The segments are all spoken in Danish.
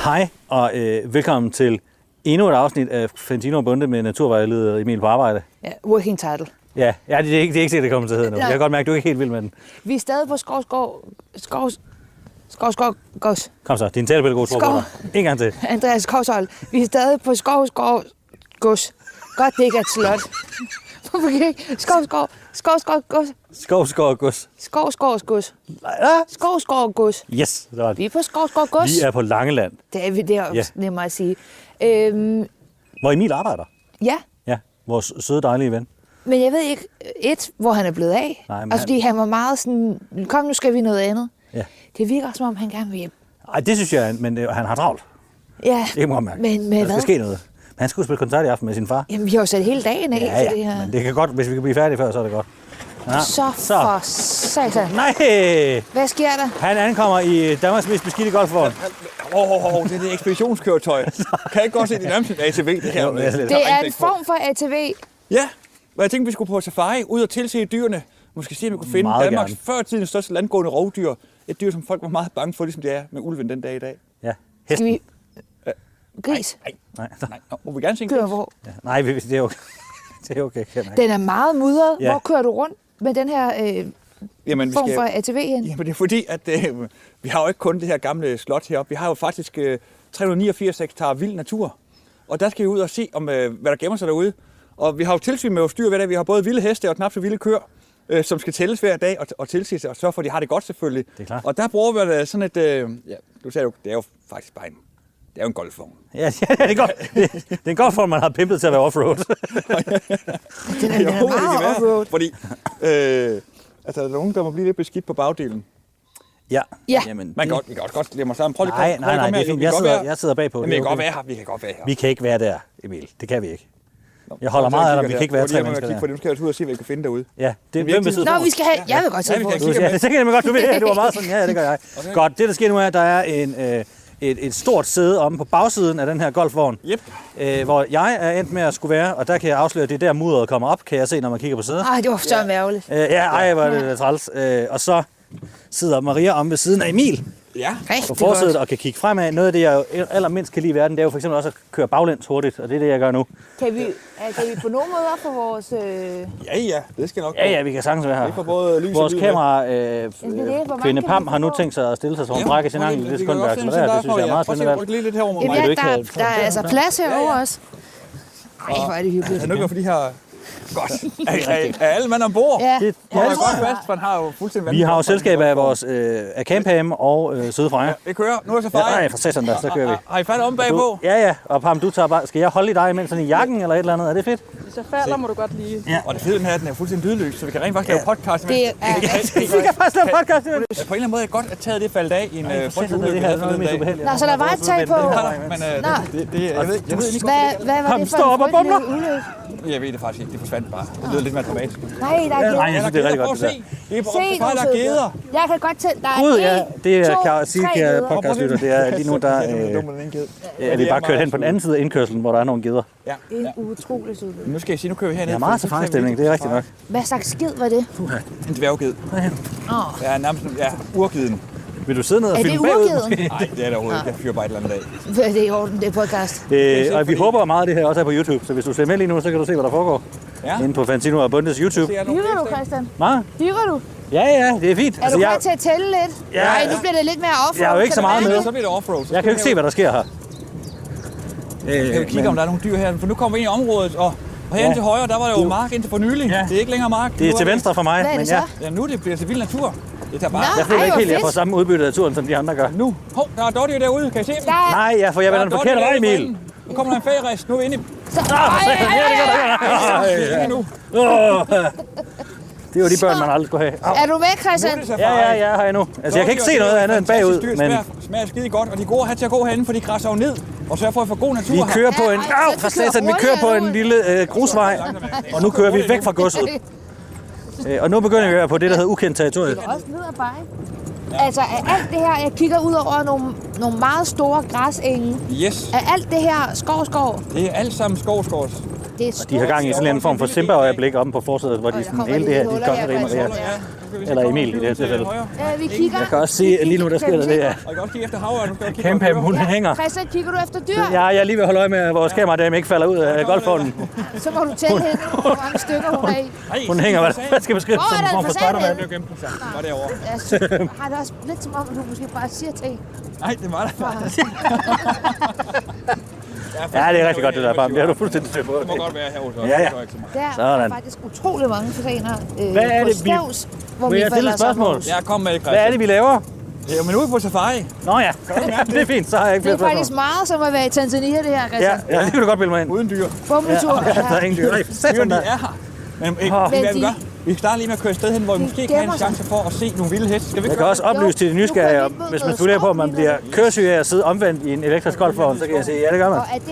Hej og velkommen til endnu et afsnit af Fantino og Bunde med naturvejleder Emil på arbejde. Ja, working title. Ja, det er ikke sikkert, det kommer til at hedde nu. Jeg kan godt mærke, at du er ikke helt vild med den. Vi er stadig på Skov. Kom så, din talepædagog tror på dig. En gang til. Andreas Korshold. Vi er stadig på Skov. Godt, det ikke er et slot. Hvorfor ikke? Skov. Gods. Yes, det var det. Vi er på Skov Gods. Vi er på Langeland. Det er også nemmere at sige. Hvor Emil arbejder. Ja. Ja, vores søde, dejlige ven. Men jeg ved ikke, hvor han er blevet af. Nej, men fordi han var meget sådan, kom nu skal vi noget andet. Ja. Det virker som om, han gerne vil hjem. Nej, det synes jeg, men han har travlt. Ja, Det kan man mærke. men Der hvad? skal ske noget. Men han skulle spille koncert i aften med sin far. Jamen, vi har jo sat hele dagen af til det her. Men det kan godt, hvis vi kan blive færdige før, så er det godt. Ja, Så for satan. Nej! Hvad sker der? Han ankommer i Danmarks mest beskidte golfvogn. Det er det ekspeditionskøretøj. Kan jeg ikke godt se, det er nærmest et ATV, det her? Jo, det er lidt. Det er en form for ATV. Ja, og jeg tænkte, vi skulle på safari, ud og tilse dyrene. Måske se, om vi kunne finde Meget Danmarks gerne. før tidens største landgående rovdyr. Et dyr, som folk var meget bange for, ligesom det er med ulven den dag i dag. Ja, Skal hesten. vi... Gris. Nej. Må vi gerne se en Kører gris? hvor? Ja, nej, det er okay. Det er okay, kan jeg. Den er meget mudret. Ja. Hvor kører du rundt med den her Jamen, form for ATV hen? Jamen, det er fordi, at vi har jo ikke kun det her gamle slot heroppe. Vi har jo faktisk 389 hektar vild natur. Og der skal vi ud og se, om hvad der gemmer sig derude. Og vi har jo tilsyn med vores dyr hver dag. Vi har både vilde heste og knap så vilde køer, som skal tælles hver dag og tilses og sørge for, at de har det godt selvfølgelig. Det er klart. Og der bruger vi sådan et... du sagde jo, det er jo faktisk bare det er jo en golfvogn. Ja, det er godt. Det er en golfvogn, man har pimpet til at være offroad. Den er meget offroad. Fordi der er nogen, der må blive lidt beskidt på bagdelen. Ja. Ja. Jamen, Vi kan godt lade mig sammen. Prøv lige Nej, at komme det er fint. Jeg sidder bagpå. Jamen, vi kan godt være her. Vi kan godt være her. Vi kan ikke være der, Emil. Det kan vi ikke. Jeg holder meget af dig, vi kan ikke være tre mennesker der. Nu skal jeg ud og se, hvad jeg kan finde derude. Ja, det er hvem vil sidde Nå, foran? vi skal have... Jeg vil godt tage på. Ja, vi Ja, det tænker jeg nemlig godt, du vil. Du var meget sådan, ja, det gør jeg. Godt, det der sker nu er, at der er et stort sæde omme på bagsiden af den her golfvogn, Yep. hvor jeg er endt med at skulle være, og der kan jeg afsløre, at det er der mudderet kommer op, kan jeg se, når man kigger på sædet. Ej, det var så ærgerligt. Hvor er det træls. Og så sidder Maria om ved siden af Emil Ja. på Rigtig forsædet godt. og kan kigge fremad. Noget af det, jeg jo allermindst kan lide i verden, det er jo for eksempel også at køre baglæns hurtigt, og det er det, jeg gør nu. Kan vi på nogen måde få vores... Ja, det skal nok gå. Ja, vi kan sagtens være her. Det er for både lys og Vores lyd. kamera, Hvor mange Kvinde kan Pam, vi har nu få? tænkt sig at stille sig, så hun brækker sin ankel i det sekund, der Det accelererer. Det synes jeg er meget spændende valg. Prøv lige lidt herover mod Jamen, mig. du ja, ikke der er altså plads herovre også. Ej, hvor er det hyggeligt. Er det ikke, fordi her... Godt. Er alle mand ombord? Ja, Det- Ja, det er Ja. godt fast, for han har jo fuldstændig Vi har jo selskab af vores af Campam og Søde Freja. Det kører. Nu er det så Ja, fejl. nej, for satan der, så kører vi. Har I fat om bagpå? Ja, og Pam, du tager bare... Skal jeg holde i dig imens sådan i jakken eller et eller andet? Er det fedt? Hvis jeg falder, må du godt lige... Og det fede den her, den er fuldstændig lydløs, så vi kan rent faktisk lave podcast. det er Vi kan faktisk lave podcast. På en eller anden måde er det godt at tage det faldt af i en frygtelig Satan, ulykke, det vi her er havde noget forleden mest dag. ubehageligt. Nå, så der var et tag på. Men Nå. jeg ved ikke, Hvad var Pam, det for stå op og en frygtelig bumler. ulykke? jeg ved det faktisk ikke. Det forsvandt bare. Det lyder lidt mere dramatisk. Nej, der er Nej, jeg geder. synes, det er rigtig godt, det der. Det er på Se fejl, der nu, er geder. Jeg kan godt tælle. Der er Gud, ja, det er, 1, kan jeg sige, kære podcastlytter, det er lige nu, der er vi bare kørt hen på den anden side af indkørselen, hvor der er nogle geder. Ja. en utrolig sød. Nu skal jeg sige, nu kører vi herned. Det er meget safaristemning, det er rigtigt nok. Hvad slags skid var det? En dværgged. Ja, nærmest urgeden. Vil du sidde ned og Er det filme bagud? urgeden? måske? Nej, det er det overhovedet ikke. Jeg fyrer bare et eller andet dag. Det er i orden, det er podcast. Og vi håber meget, at det her også er på YouTube, så hvis du ser med lige nu, så kan du se, hvad der foregår. Ja. Inde på Fantino og Bundes YouTube. Hygger du, Christian? Meget? Hygger du? Ja, det er fint. Er du klar til at tælle lidt? Ja. Nej, nu bliver det lidt mere offroad. Jeg er jo ikke så meget med. Så bliver det offroad. Jeg kan jo ikke se, hvad der sker her. Kan vi kigge, om der er nogle dyr her? For nu kommer vi ind i området, og herinde til højre, der var der jo mark indtil for nylig. Ja. Det er ikke længere mark. Det er Nu til venstre for mig, Hvad er men det ja. så? Ja, nu bliver det til vild natur. Det tager bare... Nå. Jeg føler Ej, ikke hvor helt, at jeg fedt. får samme udbytte af turen, som de andre gør. Nu, der er Dottie derude. Kan I se dem? Der er... Nej, ja, for jeg vender den forkerte vej, Emil. Nu kommer der en færgerest. Nu er vi inde i... Ja, nu. det er jo de børn, man aldrig skulle have. Au. Er du med, Christian? Nu er det Ja, jeg er her endnu. Altså, jeg kan ikke se noget andet end bagud, men Smager skide godt, og de er gode at have til at gå herinde, for de græsser jo ned. Og sørger for at få god natur vi her. kører på en... Ej, Au, så for vi kører satan, vi kører på en hurtigere lille grusvej, og nu kører vi væk fra godset. Og nu begynder vi at være på det, der hedder ukendt territoriet. Også ned ad bakke. Altså, er alt det her, jeg kigger ud over nogle meget store græsenge, Yes, er alt det her skov? det er alt sammen skov. det er Og de har gang i sådan en form for Simba-øjeblik omme på forsædet, hvor de sådan hele det her, de kongerimer der. Eller Emil i det her tilfælde. Ja, vi kigger. Jeg kan også sige, at lige nu der sker der det her. Og I kan også kigge efter havøren. Kæmpe, hun hænger. Christian, kigger du efter dyr? Ja, jeg er lige ved at holde øje med, at vores kameradame ikke falder ud af golfvognen. Så må du tælle hende, hvor mange stykker hun er i. Hun hænger, hvad skal beskrives som en form for Spider-Man. Det var gemt. Var derovre. Jeg har det også lidt som om, at du måske bare siger ting. Nej, det var der. Ja, det er rigtig godt det der, Bam. Det har du fuldstændig styr på. Det må godt være her hos os. Ja, ja. Der er Sådan. faktisk utrolig mange fasaner Hvad er på det, vi- Stevns, hvor Må vi jeg stille falder et spørgsmål? sommerhus. Ja, kom med det, Hvad er Christian. det, vi laver? Ja, men ude på safari. Nå ja, det er fint, så har jeg ikke Det er flere faktisk spørgsmål. meget som at være i Tanzania, det her, Ja, Christian. ja, det kan du godt bilde mig ind. Uden dyr. Bumletur. Ja, der er ingen dyr. Nej, satan Dyrene der. er her. Men ikke, Åh. hvad vi Men gør? Vi starter lige med at køre et sted hen, hvor vi de måske kan have gemmer en sig. chance for at se nogle vilde heste. Skal vi Jeg ikke kan gøre også det? oplyse til de nysgerrige, om, hvis man spekulerer på, at man bliver køresyg af at sidde omvendt i en elektrisk golfvogn, så kan jeg sige, ja, det gør man. Og er det...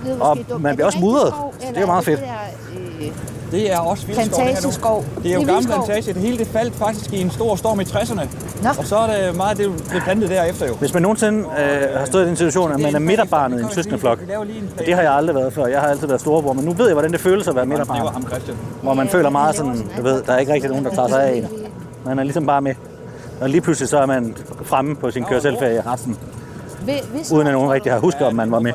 Det er Og måske dumt. man Er bliver også rigtig mudret. skov, Det er eller meget fedt. Det der, Det er også vildskov, det her nu. plantageskov. Det er jo gammel vildskov. plantage. Det hele det faldt faktisk i en stor storm i 60'erne. Nå. Og så er det meget, det blev plantet derefter jo. Hvis man nogensinde har stået i den situation, at man er midterbarnet i en søskendeflok, og det har jeg aldrig været før. Jeg har altid været storebror, men nu ved jeg, hvordan det føles at være Det var midterbarn. ham, Christian. Hvor man føler meget sådan, du ved, der er ikke rigtig nogen, der tager sig af en. Man er ligesom bare med. Og lige pludselig så er man fremme på sin køreselfærd i resten, uden at nogen rigtig har husket, om man var med.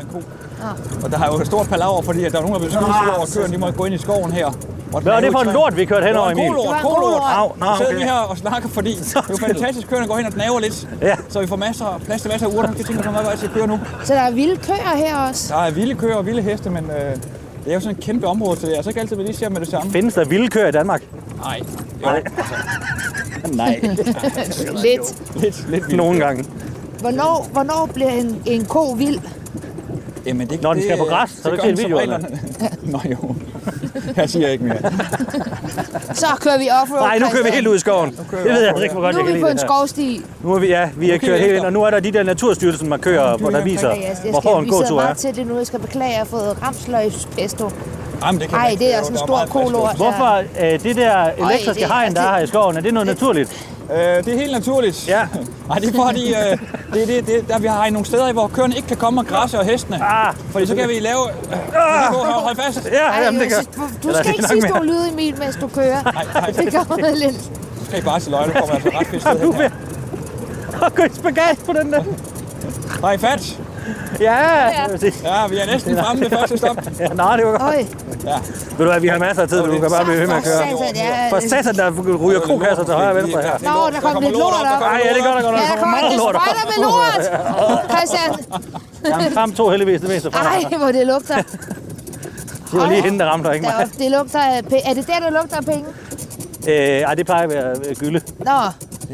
Og der har jo et stort palaver, fordi at der er nogen, der vil skyde over køren. De må gå ind i skoven her. Hvad var det for en lort, vi kørte henover, Emil? Kolort, Det var en kolort. kolort. Au, nå, Vi sidder okay. lige her og snakker, fordi det er jo fantastisk, køerne går hen og gnaver lidt. Ja. Så vi får plads til masser af urter. Jeg tænker, så meget vej til at køre nu. Så der er vilde køer her også. Der er vilde køer og vilde heste, men det er jo sådan et kæmpe område, så det er altså ikke altid, vi lige ser med det samme. Findes der vilde køer i Danmark? Nej. Nej. Nej, Lidt. Lidt vildt. nogle gange. Hvornår bliver en ko vild? Jamen, det, Når den skal på græs, så er det gør til den som videoerne. reglerne. Nå jo. Jeg siger ikke mere. Så kører vi offroad. Nej, nu kører vi helt ud i skoven. Det ved jeg ikke, hvor godt Nu jeg er kan vi på lide en det her. skovsti. Nu er vi, ja, vi er kørt helt ind, og nu er der de der Naturstyrelsen markører, hvor der viser, hvor hård en Vi sidder gåtur er. meget til det nu. Jeg skal beklage, at jeg har fået ramsløgspesto. Jamen, det kan Ej, man ikke. det er sådan en Der stor meget frisk luft. kolort. Hvorfor det der elektriske det- hegn, der er her i skoven, er det noget naturligt? Det er helt naturligt. Ja. Nej, det er fordi, der vi har hegnet nogle steder, hvor køerne ikke kan komme og græsse og hestene. Fordi så kan vi lave... Hold fast. Ja, jamen, det gør. Du Eller, skal det er ikke nok sige mere. stor lyd, Emil, mens du kører. Nej. Det gør mig lidt. Nu skal I bare til løgne, der kommer altså ret fedt sted Nu hen vil her. jeg gå i spagat på den der. Har I fat? Ja, jeg vil sige. Ja, vi er næsten fremme ved første stop. Ja, nej, det var godt. Øj, Ja. Ved du hvad, vi har masser af tid, du kan bare blive ved med at køre. satan, ja. For satan, der ryger kokasser til højre og venstre her. Nå, der kom lidt lort op. Ej, ja, det gør der godt. Ja, Der der kommer kommer meget en lort op. sprøjter med lort. Christian, Jamen, frem to heldigvis det meste fra. ej, hvor det lugter. Det var lige hende, der ramte, og ikke mig. Det lugter af er det der lugter af penge? Ej, det plejer at være gylde. Nå,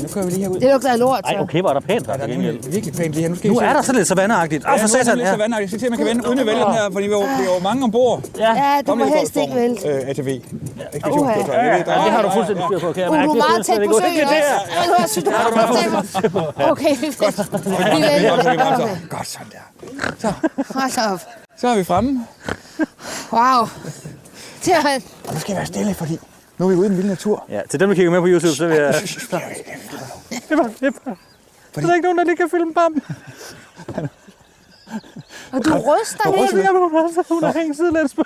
Nu kører vi lige herud. det lugter af lort. Ej, Så. okay, var der pænt her Der til er gengæld. nemlig virkelig pænt lige her. Nu skal I Nu se. er der sådan lidt savanneagtigt. Ja, Åh, for nu er der satan, lidt ja. savannagtigt. Jeg skal se, om man kan vende uden at vælge den her, fordi vi er jo mange ombord. Ja, Ja, du må helst ikke vælte. ATV. Uha. ja, det har du fuldstændig styr på, kan jeg mærke. Du er meget tæt på søen Det også. der. Du har synes, du har meget Okay, fedt. Vi vælger det. Godt sådan der. Hold op. Så er vi fremme. Wow. Det er Og nu skal vi være stille, fordi nu er vi ude i den vilde natur. Ja, til dem, der kigger med på YouTube, så vil jeg... Så er der ikke nogen, der lige kan filme Bam. Og du ryster Jeg helt. ved, hun har hængt sidelæns på.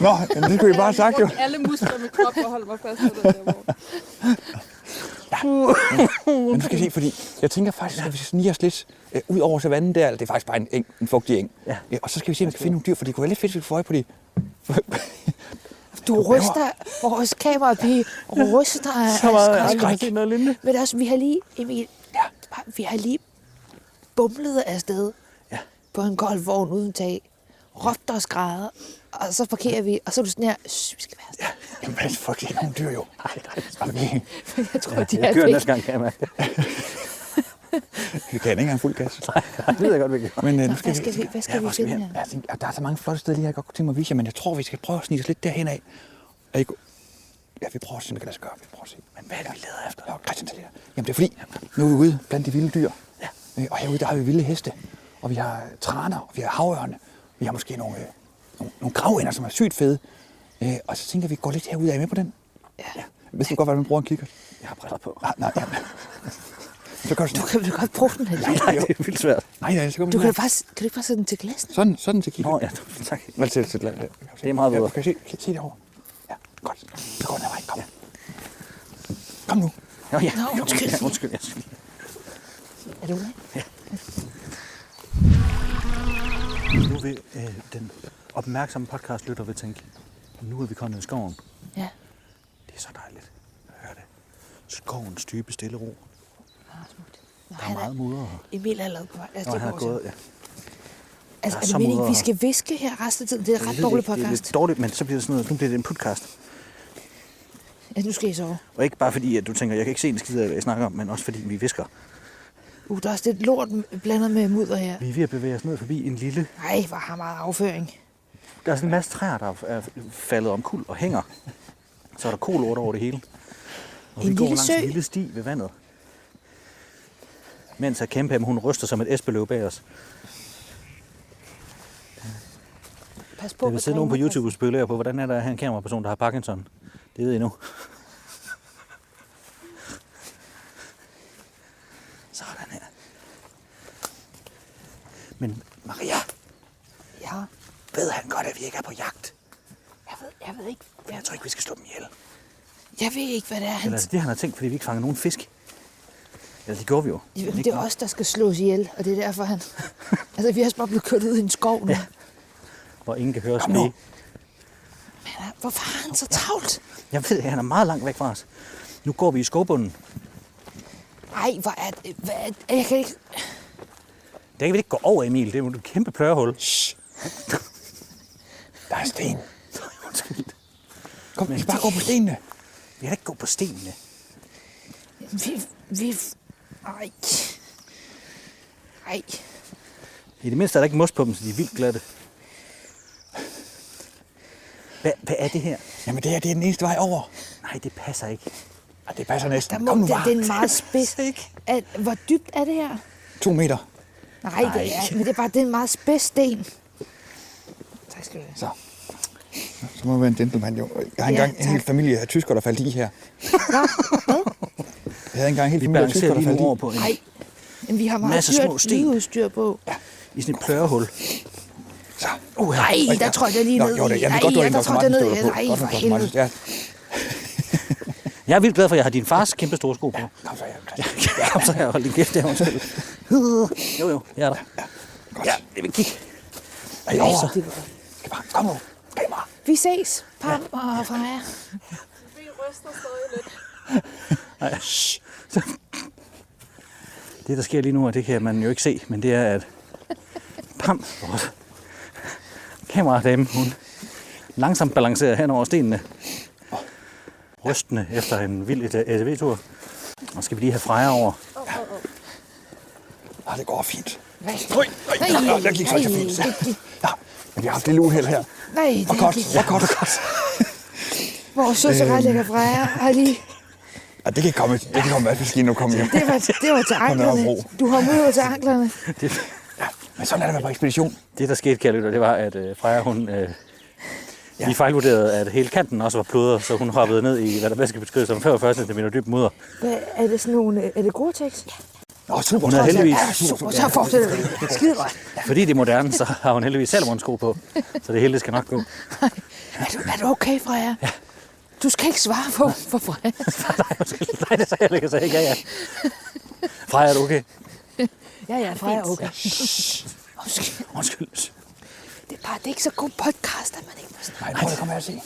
Nå, men det skulle I bare have sagt jo. Alle muskler med krop og holde mig fast på den der vogn. Men nu skal I se, fordi jeg tænker faktisk, at vi skal snige os lidt ud over savannen der. Eller det er faktisk bare en fugtig eng. Ja. Og så skal vi se, om vi kan finde nogle dyr, for det kunne være lidt fedt, hvis vi får øje på de... Du ryster. Vores kamerapige ryster af Så meget, jeg har skræk. aldrig set noget lignende. Men også, vi har lige, Emil, vi har lige bumlet afsted på en golfvogn uden tag. Råbt og skrædder. Og så parkerer vi, og så er du sådan her, vi skal være afsted. Jamen, hvad for det er nogle dyr jo. Okay. Jeg tror, de Jeg er kører væk. næste gang, kan jeg mærke. Vi kan ikke engang fuld gas. Nej, det ved jeg godt, vi kan. Men nu Hvad skal skal vi hvor finde her? Jeg tænker, der er så mange flotte steder lige, jeg godt kunne tænke mig at vise jer, men jeg tror, vi skal prøve at snige os lidt derhen af. Ja, vi prøver at se, om det kan lade sig gøre. Vi prøver at se. Men hvad er det, vi leder efter? Ja, Christian, det der. Jamen, det er fordi, nu er vi ude blandt de vilde dyr. Ja. Og herude, der har vi vilde heste. Og vi har traner, og vi har havørne. Vi har måske nogle gravænder, som er sygt fede. Og så tænker vi, går lidt herude. Er I med på den? Ja. Ved du godt, hvordan man bruger en kikkert? Jeg har briller på. Nej, ja. Så kan Du kan vel godt bruge den her. Nej, det er vildt svært. Nej, så kommer Du kan du ikke bare sætte den til glassen? Sådan til kigge. Nå, ja, tak. Vel til det er meget bedre. Kan I se det over? Ja, godt. Så går den her vej. Kom. Kom nu. Nå, ja. Nå, undskyld. Ja, undskyld. Ja. Er du med? Ja. Nu vil den opmærksomme podcastlytter vil tænke, nu er vi kommet i skoven. Ja. Det er så dejligt. Hør det. Skovens dybe stille ro. Smukt. Der er meget mudder her. Emil er lavet på vej. Altså, det Han går er gået, ja. Altså, Der er så det meningen, mudder vi her. skal viske her resten af tiden? Det er et ret dårligt Det er podcast. lidt dårligt, men så bliver det sådan noget, nu bliver det en podcast. Ja, nu skal I sove. Og ikke bare fordi, at du tænker, jeg kan ikke se en skid af, hvad jeg snakker om, men også fordi vi visker. Der er også lidt lort blandet med mudder her. Vi er ved at bevæge os ned forbi en lille... Nej, hvor har meget afføring. Der er sådan en masse træer, der er faldet omkuld og hænger. Så er der kolort over det hele. Og En vi går lille langs sø. en lille sti ved vandet. Mens at Kæmpe, hun ryster som et esbeløv bag os. Pas på, Der vil sidde nogen på YouTube og spekulerer på, hvordan er der at have en kameraperson, der har Parkinson. Det ved I nu. Sådan her. Men Maria, Ja, ved han godt, at vi ikke er på jagt? jeg ved ikke. Jeg tror ikke, vi skal slå dem ihjel. Jeg ved ikke, hvad det er. Eller er det det, han har tænkt, fordi vi ikke fanger nogen fisk? Eller det gjorde vi jo. Jamen, det er os, der skal slås ihjel, og det er derfor, han... altså, vi er bare blevet kørt ud i en skov nu. Ja. Hvor ingen kan høre os Kom nu. skrige. Men hvorfor har han så travlt? Jeg ved, at han er meget langt væk fra os. Nu går vi i skovbunden. Ej, hvor er det... Hvad er det? Jeg kan ikke... Der kan vi ikke gå over, Emil. Det er jo et kæmpe plørehul. Shh. Der er sten. Undskyld. Kom, vi skal bare gå på stenene. Vi kan da ikke gå på stenene. Vi... Ej. Ej. I det mindste er der ikke mos på dem, så de er vildt glatte. Hvad er det her? Jamen det her, det er den eneste vej over. Nej, det passer ikke. Ja, det passer næsten. Der må, Kom nu det bare. er en meget spids... Hvor dybt er det her? 2 meter. Nej, det er, men det er en meget spids sten. Tak skal du have. Så. Så må vi være en gentleman, jo. Jeg har Ja, engang en tak. hel familie af tyskere, der faldt i her. Nå, hvad? Jeg havde engang en hel Vi familie af tyskere, balancerer der lige faldt nu over i. på en, Nej, men vi har meget Masse små dyrt sten. ligeudstyr på. i sådan et plørehul. Så. Nej, der tror jeg lige Nå, ned gjorde det. i. Ja, det er godt, du har Nej, en der Dr. tror jeg Martens ned i. støvler på. Nej, Godt, for Dr. helvede. Martens. Ja, Jeg er vildt glad for, at jeg har din fars kæmpe store sko på. kom så her. Ja, kom så her og hold din kæft, det er undskyld. Jo, jeg er der. Godt. Ja, det vil kigge. Ej, over. Det var godt. Skal bare, kom nu. Kamera. Vi ses, Pam og Freja. Vi ryster stadig lidt. Shh. Det, der sker lige nu, og det kan man jo ikke se, men det er, at Pam, vores kameradame, hun langsomt balancerer hen over stenene, rystende efter en vild ATV-tur. Og skal vi lige have Freja over. Ja, det går fint. Nej, Nå, det gik så ikke så fint. Ja, men vi har haft et lille uheld her. nej, Og det godt, gik. og godt. Vores søster lægger Freja har lige... Ja, det kan komme vaskemaskinen nu komme hjem. Det var til anklerne. Nørrebro. Du har møder til anklerne. Men sådan er det at være på ekspedition. Det, der skete, kære lytter, det var, at Freja, hun lige fejlvurderede, at hele kanten også var pludret, så hun hoppede ned i, hvad der bedst skal beskrives som 45 cm dyb mudder. Hvad, er det sådan nogle... Er det Gore-Tex? Nå, super. Hun havde heldigvis, Ja, super, så fortsætter vi. Skide godt. fordi det er moderne, så har hun heldigvis Salomons sko på, så det hele det skal nok gå. Er du okay, Freja? Ja. Du skal ikke svare på for Freja. Nej, det sagde jeg ikke, så ikke, ja. Freja, er du okay? Ja, Freja er okay. Undskyld. Det er ikke så god podcast, at man ikke må snakke. Nej, prøv at komme her og se.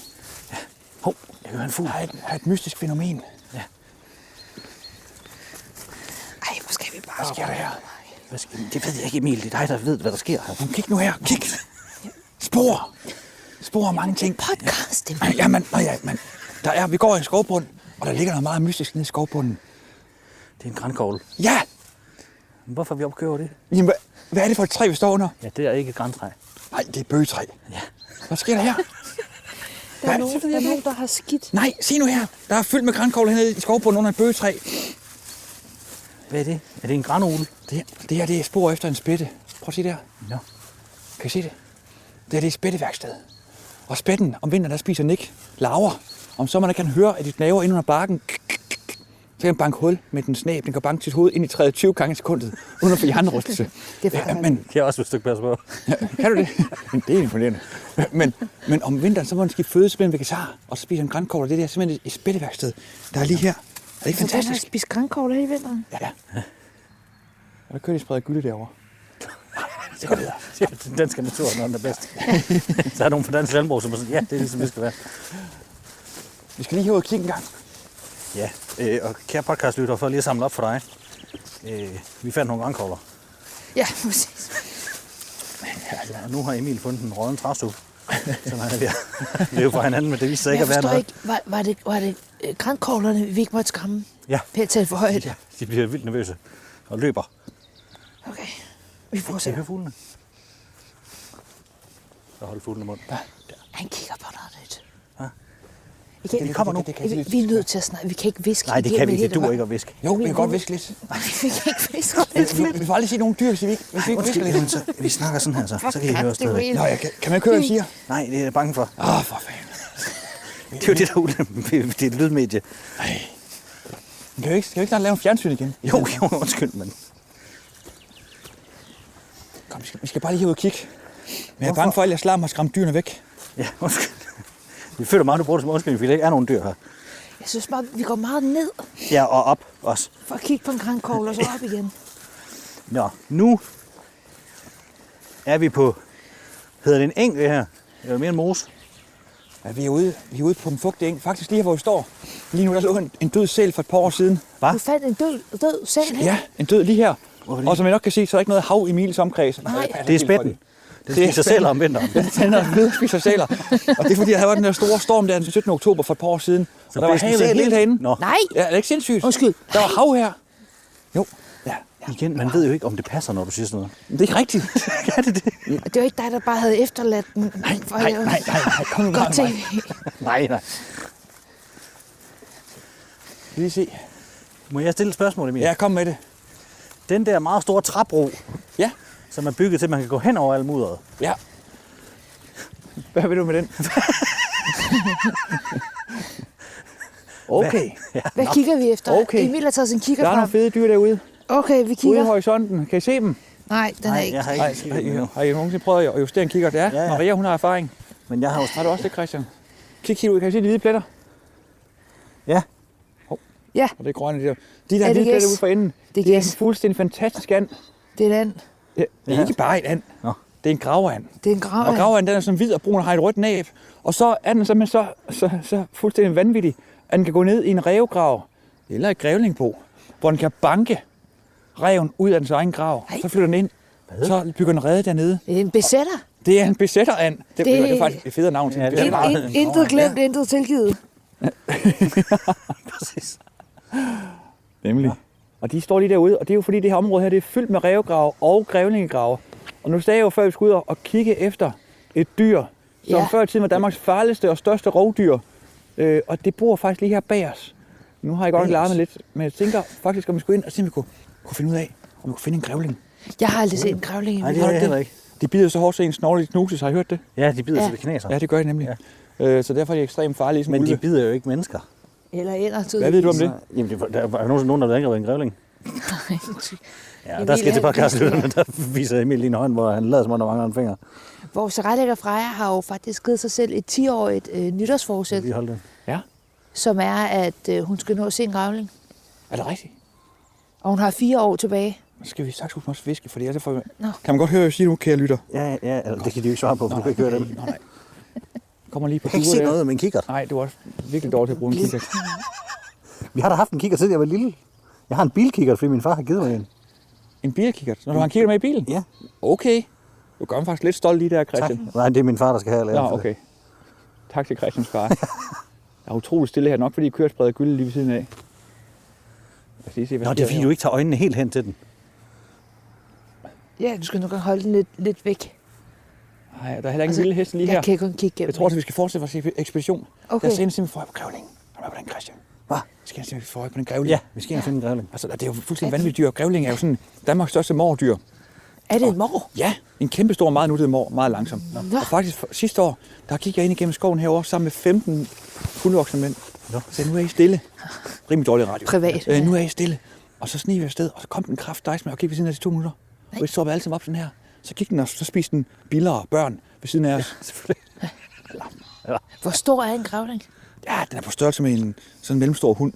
Hov, jeg kan høre en fugl. Der er et mystisk fænomen. Ej, hvor skal vi bare... Hvad sker der her? Det ved jeg ikke, Emil. Det er dig, der ved, hvad der sker her. Kig nu her. Kig. Spor. Spor af mange ting. Podcast, det Ja, men vi går i en skovbund, og der ligger noget meget mystisk nede i skovbunden. Det er en grankogle. Ja! Hvorfor er vi opkøber det? Jamen, hvad er det for et træ, vi står under? Ja, det er ikke et grantræ. Nej, det er bøgetræ. Ja. Hvad sker der her? Der er nogen, der har skidt. Nej, se nu her. Der er fyldt med grankogler hernede i skovbunden under et bøgetræ. Hvad er det? Er det en granole? Det her, det er spor efter en spætte. Prøv at se der. Ja. Kan I se det? Det her, det er et spætteværksted. Og spætten om vinteren, der spiser Nick larver. Om sommeren kan han høre, at de knaver ind under barken. kan den banke hul med den snæb. Den kan banke sit hoved ind i træet 20 gange i sekundet, uden at få hjernerystelse. Det er faktisk men Det er også et stykke pas på. kan du det? Men det er imponerende. Men om vinteren, så må den skifte føde til en vegetar, og så spiser en grænkogler. Det er simpelthen et spætteværksted, der er lige her. Er det ikke Hvordan har du fantastisk? spist grænkogler i vinteren? Ja. Og der kører de spredt gylde derovre. Det går videre. Den danske natur er den bedste. Så er nogen fra Dansk Landbrug, som er sådan, ja, det er ligesom det skal være. Vi skal lige herud og kigge en gang. Ja, og kære podcastlytter, for lige at samle op for dig. Vi fandt nogle grænkogler. Ja, præcis. Og nu har Emil fundet en rådden træstue, som han er ved at leve fra hinanden, men det viste sig ikke Jeg at være forstår noget. ikke, var det grænkoglerne, vi ikke måtte skræmme? Ja. Pænt talt for højt. Ja, de bliver vildt nervøse og løber. Okay, vi Kan I fortsætter. høre fuglene? Så hold fuglene i munden. Han kigger på noget nyt. Ja. Igen, Det kommer nu. vi er nødt til at snakke. Vi kan ikke viske. Nej, det kan vi ikke. Det duer ikke at viske. Jo, vi kan godt viske lidt. Nej, vi kan ikke viske. Vi får aldrig se nogen dyr, hvis vi ikke visker Undskyld, lidt. jamen, så vi snakker sådan her, så kan I høre os Det er jo stadig. helt- Nå, kan man ikke høre, hvad jeg siger? Nej, det er jeg bange for. For fanden. Det er jo det, der er ulempen. Det er et lydmedie. Ej. Kan vi ikke snart lave en fjernsyn igen? Jo, undskyld, men... Kom, vi skal bare lige herud og kigge. Men jeg er bange for, at jeg slarm har skræmt dyrene væk. Ja, undskyld. Vi føler meget, du bruger det som undskyldning, fordi der ikke er nogen dyr her. Jeg synes bare, vi går meget ned Ja, og op også. for at kigge på en grænkogle og så op igen. Nå, nu er vi på... Hedder det en eng, det her? Eller mere en mose? Ja, vi er ude på en fugtig eng. Faktisk lige her, hvor vi står. Lige nu der lå en død sæl for et par år siden. Du fandt en død sæl her. Ja, en død lige her. Hvorfor det? Og som jeg nok kan se, så er der ikke noget hav i Miles omkreds. Nej. Det er spætten. Det spiser sæler om vinteren. Den er ved at spise sæler. Og det er fordi, der var den der store storm der den 17. oktober for et par år siden. Så Og der var fisken havet sæl helt ind? herinde. Nå. Nej, Ja, det er ikke sindssygt. undskyld. Der var hav her. Jo, ja. Igen, man ved jo ikke, om det passer, når du siger sådan noget. Men det er ikke rigtigt. Kan det det? Det var ikke dig, der bare havde efterladt den. Nej. Kom nu Godt bare. tv. Nej. Lige se. Må jeg stille et spørgsmål, Emil? Ja, kom med det. Den der meget store træbro, Ja, som er bygget til, at man kan gå hen over alt mudderet. ja. Hvad vil du med den? Okay. Hvad kigger vi efter? Okay. Emil har taget sin kigger Der er nogle frem. fede dyr derude. Okay, vi Ude i kigger. horisonten. Kan I se dem? Nej, den er ikke. jeg har Nej, ikke kigget endnu. har I nogensinde prøvet at justere en kikkert? Ja, Ja. Maria, hun har erfaring. Men jeg har jo... Har du også det, Christian? Kig helt ud. Kan I se de hvide pletter? Ja, Ja, Og det er grønne der. De der Er det hvide pletter gæs? ude for enden. Det er Det er en gæs. fuldstændig fantastisk and. det er den. Ja, det er ikke bare et and. Nå. Det er en gravand. Det er en grav. Og gravand, den er sådan hvid og brun og har et rødt næb. Og så er den simpelthen så fuldstændig vanvittig, at den kan gå ned i en rævegrav, eller et grævlingbo, hvor den kan banke ræven ud af dens egen grav. Ej. Så flytter den ind. Så bygger den rede dernede. Det er en besætter. Det er en besætterand. Det Det- er faktisk et federe navn til Ja, en det er besætterand. meget- Intet glemt, intet tilgivet. præcis. Nemlig. Og de står lige derude, og det er jo fordi det her område her, det er fyldt med rævegrave og grævlingegrave. Og nu sagde jeg jo før, vi skulle ud og kigge efter et dyr, som Ja. før i tiden var Danmarks farligste og største rovdyr. Og det bor faktisk lige her bag os. Nu har jeg godt nok larmet lidt, men jeg tænker faktisk, om vi skulle ind og se, om vi kunne finde ud af, om vi kunne finde en grævling. Jeg har aldrig set en grævling. Nej, det er jeg heller ikke. De bider så hårdt, så en snorlig knuses. Har I hørt det? Ja, de bider Ja. til ved knæser. Ja, det gør de nemlig. Så derfor er de ekstremt farlige som Men de ulve. bider jo ikke mennesker. Eller ender Hvad ved du om det? Jamen, der var nogen, der havde angrebet en grævling. Ja, Emil, der skal jeg til han- podcastlytterne, der viser Emil lige en hånd, hvor han lader som om, der mangler en finger. Vores retlægger Freja har jo faktisk givet sig selv et 10-årigt nytårsforsæt, Lige hold det. Ja, som er, at hun skal nå at se en grævling. er det rigtigt? Og hun har 4 år tilbage. Så skal vi sagt også viske, fordi ellers får... Nå. Kan man godt høre, hvad jeg siger nu, kære lytter? Ja, altså, det kan de jo ikke svare på, for du kan ikke høre dem. Nej. Kommer lige på Jeg kan ikke se noget med en kikkert. Nej, du er også virkelig dårlig til at bruge en kikkert. Vi har da haft en kikkert, siden jeg var lille. Jeg har en bilkikkert, fordi min far har givet mig en. En bilkikkert? Når du har en kikkert med i bilen? Ja, Okay. Du gør mig faktisk lidt stolt lige der, tak. Christian. Nej, det er min far, der skal have lavet. Nå, okay. Tak til Christians far. Jeg er utrolig stille her, nok fordi jeg kører spredet gylde lige ved siden af. Jeg skal lige se, hvad Nå, det er fordi, du ikke tager øjnene helt hen til den. Ja, du skal nok holde den lidt væk. Nej, der er heller ikke en lille hest lige her. Jeg kan kun kigge gennem. Jeg tror, at vi skal fortsætte vores ekspedition. Okay. Lad os ind og få øje på grævlingen. Kom med på den, Christian. Hvad? Vi skal ind og få øje på den grævling. Ja, vi skal ind og finde en grævling. Altså, det er jo fuldstændig vanvittigt dyr. Grævling er jo sådan Danmarks største mårdyr. Er det en mor? Ja, en kæmpe stor, meget nuttet mår, meget langsom. Nå. Og faktisk sidste år, der gik jeg ind igennem skoven herovre sammen med 15 fuldvoksne mænd. Så nu er I stille. Rimelig dårlig radio. Privat. Nu er I stille. Og så sniger vi afsted, og så kom den kraftdejsmad og gik ved siden af de 2 minutter. Og vi stoppede alle sammen op sådan her. Så gik den, og så spiste den biller og børn ved siden af os. Selvfølgelig. Hvor stor er en grævling? Ja, den er på størrelse med en sådan mellemstor hund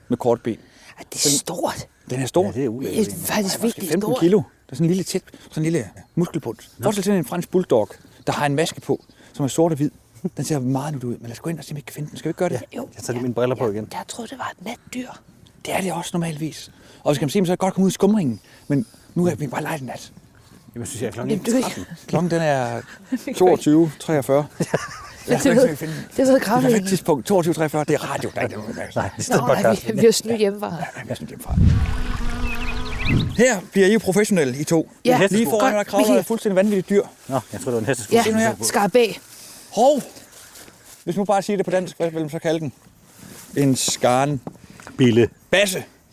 med kort ben. Ja, det er stort. Den er stor. Ja, det er Det ulækkert. er faktisk virkelig 15 stort. kilo. Der er sådan en lille tæt, sådan en lille muskelbund. Forestil dig en fransk bulldog, der har en maske på, som er sort og hvid. Den ser meget nyt ud, men lad os gå ind og se, om vi kan finde den. Skal vi ikke gøre det? Jo. Jeg tager lige mine briller på igen. Jeg troede, det var et natdyr. Det er det også normalvis. Og skal man se, så er det godt komme ud i skumringen. Men nu er vi bare lege den nat. Jamen, synes jeg, Jamen, du ikke. Klokken den er 22.43. Det er sådan noget Det er kravling. perfekt tidspunkt. 22.43. Det er radio. Nej, det er Nå, stadig nej, podcast. vi har snydt hjemmefra. Jeg er sådan hjemmefra. Her bliver I jo professionelle, I to. Ja, Lige foran, godt. der kravler et fuldstændig vanvittigt dyr. Nå, jeg tror det var en hesteskole. Ja, Se nu her. skarabæ. Hov! Hvis nu bare siger det på dansk, hvad vil man så kalde den? En skarnbasse. Bille.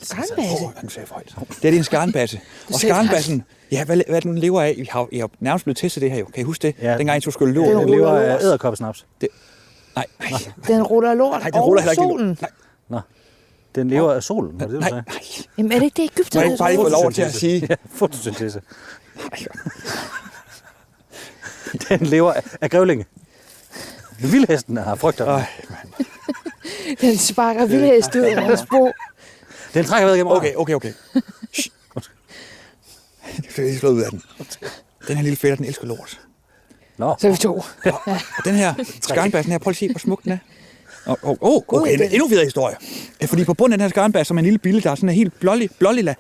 Skarnbasse? Nu sagde jeg for højt. Det er en skarnbasse. Og sagde skarnbassen, ja, hvad er det, den lever af? I har nærmest blevet testet det her jo. Kan I huske det? Ja. Dengang I skulle løbe. Den Den lever af æderkoppesnaps. Nej, Den ruller lort nej, den ruller over heller ikke. solen. Nej, Nå. Den lever af solen, var det det, du nej, sagde? nej. Jamen, er det ikke det, Må jeg Egypterne ikke bare lige få troede? lov til at sige? Ja, fotosyntese. Den lever af grævlinge. Vildhesten har frygter. Ej, Den sparker vildhest ud af hans bo. Den trækker ved igennem okay. Shh. Jeg skal lige slå ud af den. Den her lille fætter, den elsker lort. Nå, Så er vi to. Og den her skarnbassen her, prøv lige at se, hvor smuk den er. Okay, en endnu federe historie. Fordi på bunden af den her skarnbasse, som er en lille bille, der er sådan en helt blålilla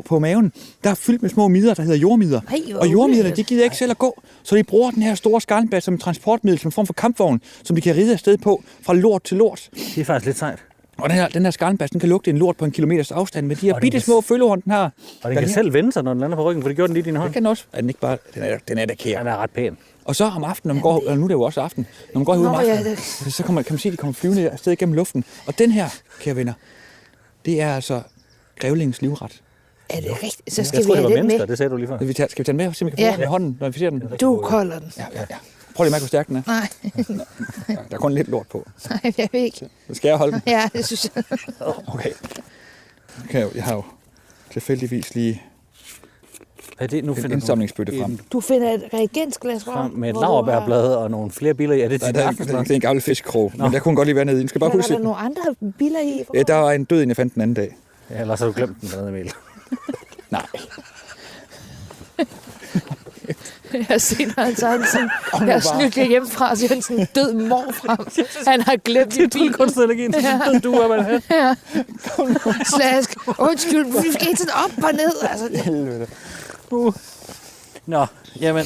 på maven, der er fyldt med små midder, der hedder jordmidder. Ej, hvor Og jordmidderne, ulækkert. de gider ikke selv at gå, så de bruger den her store skarnbasse som transportmiddel, som en form for kampvogn, som de kan ride afsted på fra lort til lort. det er faktisk lidt sejt. Og den her skarnbasse, den kan lugte en lort på 1 kilometers afstand, men de her Og den bitte kan- små følgehorn, den har. Og den kan selv vende sig, når den lander på ryggen, for det gjorde den lige i din hånd. Det kan den også. Er den ikke bare... Den er da kære. Den er ret pæn. Og så om aftenen, når man går, eller nu er det jo også aften, når man går ud om Nå, ja, aftenen, så kan man se, at de kommer flyvende afsted gennem luften. Og den her, kære venner, det er altså grævlingens livret. Er det rigtigt? Så Jeg skal vi tror, det have var den mennesker, med. det sagde du lige før. Skal vi tage den med, så vi kan få Ja. den i hånden, når vi ser den? Du kolder den. Ja. Prøv lige at mærke, hvor stærk den er. Nej, Ja, der er kun lidt lort på. nej, jeg vil ikke. Så skal jeg holde den? Ja, det synes jeg. Okay. Jeg har jo tilfældigvis lige Hvad er det? Nu en finder du indsamlingsbøtte frem. Du finder et reagensglas frem med et hvor du har- laurbærblad og nogle flere billeder. Ja, det er Nej, dit det aftensmad. er en gammel fiskkrog, men der kunne godt lige være nede i. Den skal bare Men huske. var der nogle andre biler i? Ja, der var en død, jeg fandt den anden dag. Ja, ellers har du glemt den dernede, Emil. Nej. Jeg har set, han sådan, jeg har snydt det hjemmefra, og så er han sådan en død mor frem. Han har glemt i bilen. Kunstallergien, så du er man her. Ja. Slask. Undskyld, vi skal ikke sådan op og ned. Altså, Nå, jamen.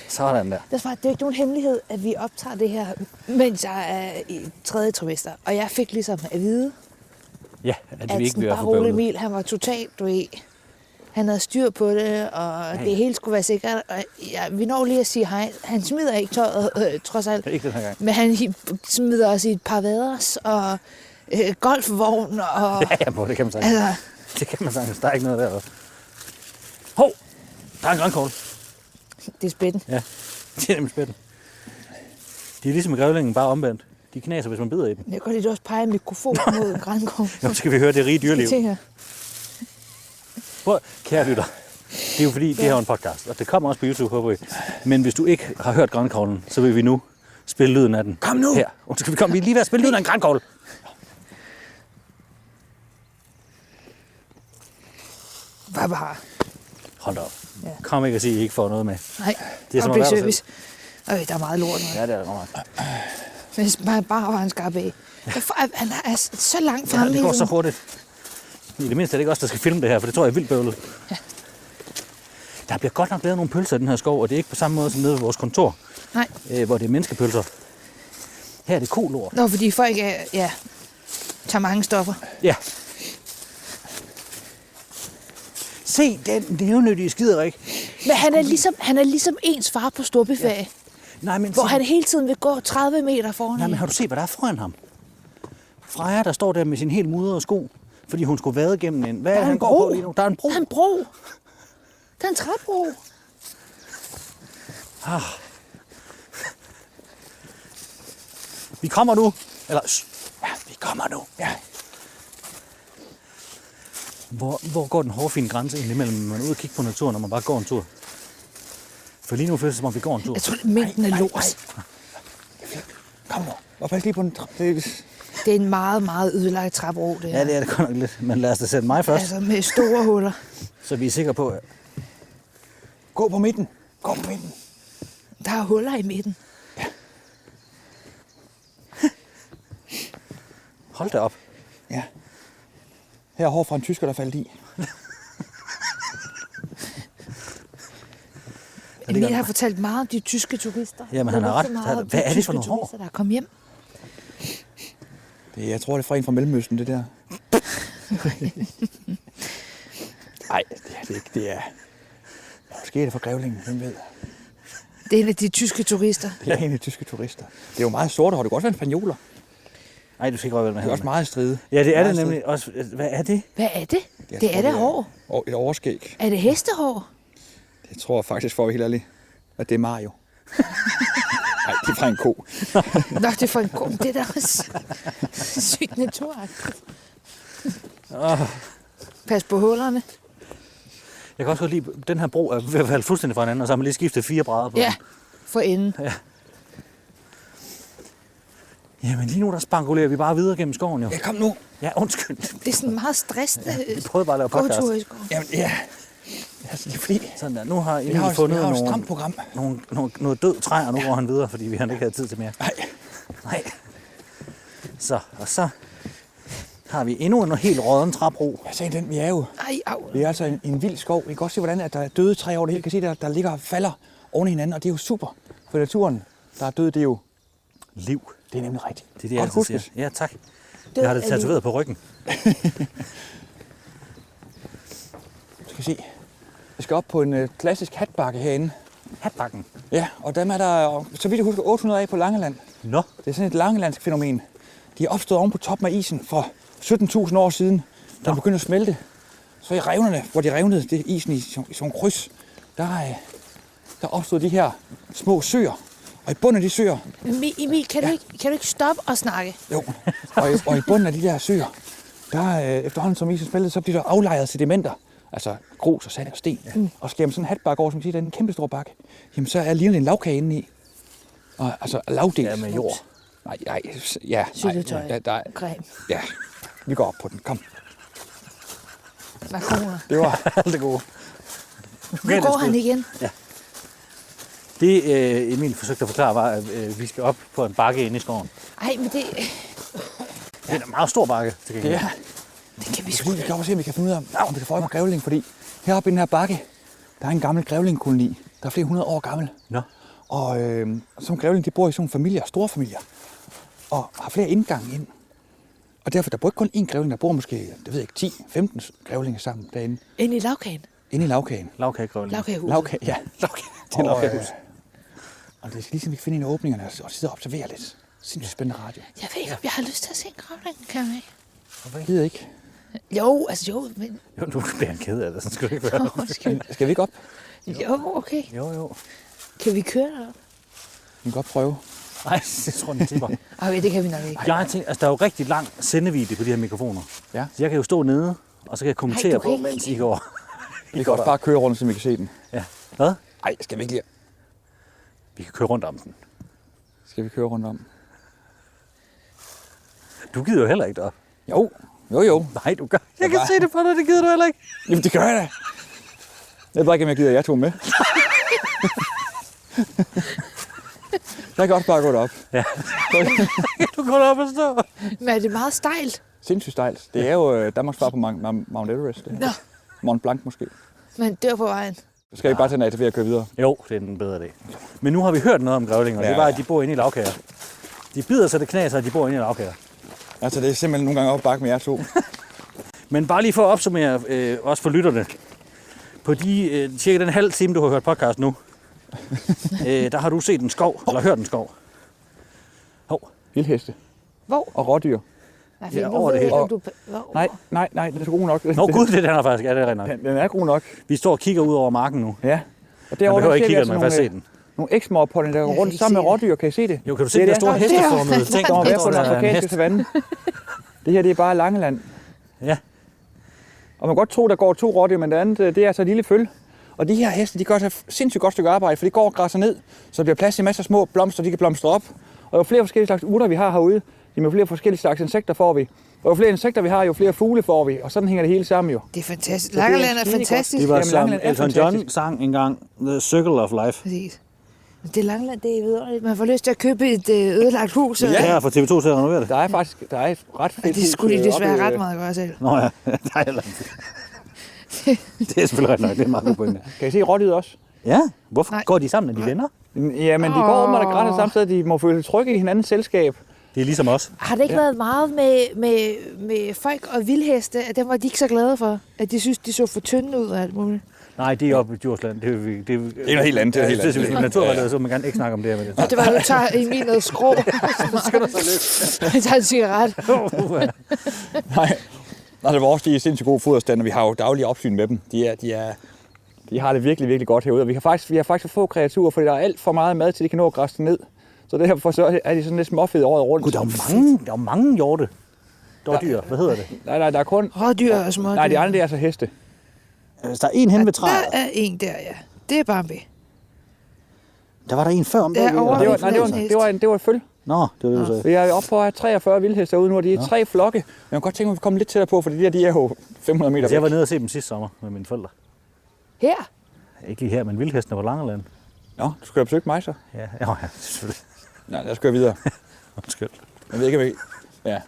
Sådan der. det er jo ikke nogen hemmelighed, at vi optager det her, mens jeg er i 3. trimester. Og jeg fik ligesom at vide, Ja, at at vi ikke sådan vil være bare for rolig bøvlet. Emil, han var totalt, du ved, han havde styr på det, og det hele skulle være sikkert. Og ja, vi når lige at sige hej. Han smider ikke tøjet, trods alt. Ikke den her gang. Men han smider også i et par vaders og golfvogn og... Ja, på, det kan man sagtens. Altså, Det kan man sagtens. Der er ikke noget der. Hov! Der er en grønkål. det er spændende. Ja, det er nemlig spændende. De er ligesom med grævlingen, bare omvendt. De knaser, hvis man bider i dem. Jeg kan godt lide, at du også peger mikrofonen mod grænkål. Nu skal vi høre det rige dyreliv. tænker, Prøv, kære lytter. Det er jo fordi, det her er en podcast, og det kommer også på YouTube, håber vi. Men hvis du ikke har hørt grænkoglen, så vil vi nu spille lyden af den. Kom nu! Her. Skal vi komme? Vi er lige ved at spille lyden af en grænkogl. hvad bare? Hold da op. Ja. Kom ikke og sige, at I ikke får noget med. Nej, Det er som at public være der service. Der er meget lort. Ja, det er det meget. Hvis man bare var en skarpe. Han er så langt Ja, fremme. det går hele så tiden. hurtigt. I det mindste er det ikke os, der skal filme det her, for det tror jeg er vildt bøvlet. Ja. Der bliver godt nok lavet nogle pølser i den her skov, og det er ikke på samme måde som nede ved vores kontor, Nej. hvor det er menneskepølser. Her er det kolort. Nå, fordi folk tager mange stoffer. Ja. Se den nævnyttige skiderik. Men han er ligesom ens far på storbyferie. Ja. Nej, men Hvor se- han hele tiden vil gå 30 meter foran. Nej, men har du set, hvad der er foran ham? Freja, der står der med sin helt mudrede sko, fordi hun skulle vade gennem en... Hvad er Der det, er han en går bro. på lige nu? Der er en bro. Der er en bro. Der er en træbro. Vi kommer nu Eller, Ja, vi kommer nu. Ja. hvor går den hårfine grænse egentlig mellem, man er ude og kigge på naturen, når man bare går en tur? For lige nu føles det, som om vi går en tur. Jeg tror, det er mængden af lort. Kom nu. Og pas lige på den. Det er en meget, meget ødelagt trappero, det her. Ja, det er det godt nok lidt. Men lad os da sætte mig først, Altså med store huller. så vi er sikre på, at Gå på midten. Gå på midten. Der er huller i midten. hold da op. Ja. Her er hår fra en tysker, der faldt i. Emil har fortalt meget om de tyske turister. Jamen, han Der har så ret. meget om Hvad de er det for tyske nogle hår? turister, der er kommet hjem. Jeg tror, det er fra en fra Mellemøsten, det der. Nej, det er det ikke. Det er... Måske er det for grævlingen, hvem ved. Det er en af de tyske turister. Det er en af de tyske turister. Det er jo meget sorte hår. Det kan også være en spanioler. Nej, du skal ikke røre ved med Det er også meget stride. Ja, det er Meget det nemlig også. Hvad er det? Hvad er det? Jeg Det tror, er da hår. Et overskæg. Er det hestehår? Det tror jeg faktisk, for at være helt ærlig, at det er Mario. Nej, det er fra en ko. Nå, det er for en god. Det er da også sygt naturagtigt. Pas på hullerne. Jeg kan også godt lide, den her bro er ved at falde fuldstændig fra hinanden, og så har man lige skiftet 4 brædder på Ja, den. for enden. Jamen lige nu der spankulerer vi bare videre gennem skoven jo. Ja, kom nu. Ja, undskyld. Det er sådan meget stressende Vi prøvede bare at lave podcast. gåtur i skoven. Jamen, ja. Altså, det er fordi, Sådan der. Nu har vi Emil har, fundet et stramt program. noget død træ, og nu går han videre, fordi vi har ikke havde tid til mere. Nej. Så, og så har vi endnu en helt rådden træbro. Jeg sagde den, vi er jo. Ej, au. Vi er altså i en vild skov. Vi kan godt se, hvordan at der er døde træer over det hele. Vi kan se, der ligger og falder oven i hinanden, og det er jo super. For naturen, der er døde, det er jo Liv. det er nemlig rigtigt. Det er det, jeg Godt altid siger. husket. Ja, tak. Død Jeg har det er tatoveret på ryggen. Du skal se. Vi skal op på en klassisk hatbakke herinde. Hatbakken. Ja, og dem er der, så vidt jeg husker, 800 af på Langeland. Nå. Det er sådan et langelandsk fænomen. De er opstået oven på toppen af isen for 17.000 år siden, da den begyndte at smelte. Så i revnerne, hvor de revnede det isen i sådan en kryds, der opstod de her små søer. Og i bunden af de søer, Emil, kan du ikke stoppe og snakke? jo, og i bunden af de der søer, der efterhånden som isen smeltede, så bliver der aflejret sedimenter. Altså grus og sand og sten. Ja. Og skærer man sådan en hatbakke over, som siger, der er en kæmpe stor bakke, jamen så er lige en lavkage inde i. Og, altså lavdel. Ja, med jord. Nej, ja. Syltetøj. Nej, ja, vi går op på den. Kom. Makroner. Det var Alt det gode. Nu går han igen. Det Emil forsøgte at forklare var, at vi skal op på en bakke inde i skoven. Ej, men det Det er en meget stor bakke. Til gengæld. det. kan vi sgu Fordi vi kan også se, om vi kan finde ud af, om vi kan få øje på grævling. Fordi heroppe i den her bakke, der er en gammel grævlingkoloni. Der er flere hundrede år gammel. Nå. Og som grævling, de bor i sådan nogle familier, store familier. Og har flere indgange ind. Og derfor, der bor ikke kun én grævling, der bor måske, det ved jeg ikke, 10-15 grævlinger sammen derinde. ind i lavkagen. Inde i lavkagen. Lavkagegrøvling. Lavkagehuset. Lavkage, ja. Lavkage. Det er Og, lavkagehus. Og det er ligesom, vi kan finde en af åbningerne og sidde og observere lidt. Sindssygt spændende radio. Jeg ved ikke, om jeg har lyst til at se en grævling, kan jeg ikke? Jeg ved ikke. Jo, men... Jo, nu bliver han ked af det, sådan skal det ikke være. Skal vi ikke op? Jo, okay. Jo. Kan vi køre derop? Vi kan godt prøve. Nej, det tror jeg, den tipper. Okay, det kan vi nok ikke. Jeg tænker, altså der er jo rigtig lang sendevidde på de her mikrofoner. Ja. Så jeg kan jo stå nede, og så kan jeg kommentere du kan på, ikke. mens I går. Vi kan også bare køre rundt, så vi kan se den. Ja. Hvad? Nej, skal vi ikke lige... Vi kan køre rundt om den. Skal vi køre rundt om? Du gider jo heller ikke derop. Jo. Nej, du gør. Jeg kan se det på dig, det gider du heller ikke. Jamen, det gør jeg da. Jeg ved ikke, om jeg gider, at jeg tog med. Jeg kan også bare gå derop. Ja. Du går derop og stå. Men er det meget stejlt? Sindssygt stejlt. Det er jo Danmarks svar på Mount Everest. Det. Nå, Mont Blanc måske. man dør på vejen. Så skal vi bare tage den af til ved at køre videre. Jo, det er den bedre dag. Men nu har vi hørt noget om grævlinger, og det var, at de bor inde i lavkager. De bider sig det knaser, at de bor inde i lavkager. Altså, det er simpelthen nogle gange op bakke med jer to. Men bare lige for at opsummere, også for lytterne. På de cirka den halve time, du har hørt podcast nu, der har du set en skov, eller hørt en skov. Hov. Vildheste Hvor? og rådyr. Nej, Ja, nu over ved det jeg hele. ikke, om du... Nej, den er så god nok. Nå gud, det er den her faktisk. Ja, det er rent nok. Den er god nok. Vi står og kigger ud over marken nu. Ja. Og Man derovre, behøver der ikke ser vi kigge, altså man kan faktisk se nogle, den. nogle ægsmårpoller, der går rundt sammen med rådyr. Kan I se det? Jo, kan du se det der store hesteformede ting? Der Der er på den står der en afrikanske hest. savanne. Det her, det er bare Langeland. Ja. Og man kan godt tro, der går 2 rådyr, men det andet, det er altså et lille føl. Og de her heste, de gør så sindssygt godt stykke arbejde, for de går og græsser ned, så der bliver plads til masser af små blomster, de kan blomstre op. Og jo flere forskellige slags urter, vi har herude, jo flere forskellige slags insekter får vi. Og jo flere insekter vi har, jo flere fugle får vi. Og sådan hænger det hele sammen jo. Det er fantastisk. Langeland er fantastisk. Det var Jamen, som Langeland er Elton fantastisk. John sang engang, The Circle of Life. Præcis. Det er Langeland, det er vidunderligt. Man får lyst til at købe et ødelagt hus. Ja. Her for TV2 til at renovere det. Der er faktisk et ret fedt Det skulle de hus, desværre oppe, ret meget gøre selv. Nå ja, nej, eller det er selvfølgelig ret nok, det er en meget god pointe. Kan I se rådyr også? Ja, hvorfor Nej. går de sammen, når de venner? Ja, men de går om og græsser samme sted. De må føle sig trygge i hinandens selskab. Det er ligesom os. Har det ikke været meget med folk og vildheste, at dem var de ikke så glade for? At de synes, de så for tynde ud og alt muligt? Nej, det er oppe i Djursland. Det er noget helt andet, det er helt andet. Hvis man er naturvejleder, så vil man gerne ikke snakke om det her med det. Og det var, du tager Emil noget skrå. Han tager en cigaret. Nej. Altså, vores de er sindssygt gode foderstand, og vi har jo daglig opsyn med dem. De har det virkelig, virkelig godt herude. Og vi har faktisk for få kreaturer, fordi der er alt for meget mad, til de kan nå at græsse ned. Så derfor så er de sådan lidt småfede året rundt. Gud, der er jo mange hjorte. Dårdyr, hvad hedder det? Nej, der er kun... Rådyr og smådyr. Nej, de andre det er altså heste. Hvis der er en hen ved træet. Der er en der, ja. Det er Bambi. Der var der en før om Der er bagved. over- Det var et føl. Nå, det var det, du sagde. Vi er oppe på at have 43 vildheste derude nu, og de er 3 flokke. Men jeg kan godt tænke mig, at vi kommer lidt tættere på, for de er jo 500 meter Altså, jeg væk. var nede og se dem sidste sommer med mine forældre. Her? Ikke lige her, men vildhestene på Langeland. Nå, du skal have besøgt mig så. Ja, selvfølgelig. Nej, lad os køre videre. Undskyld. Jeg ved ikke, hvad Ja.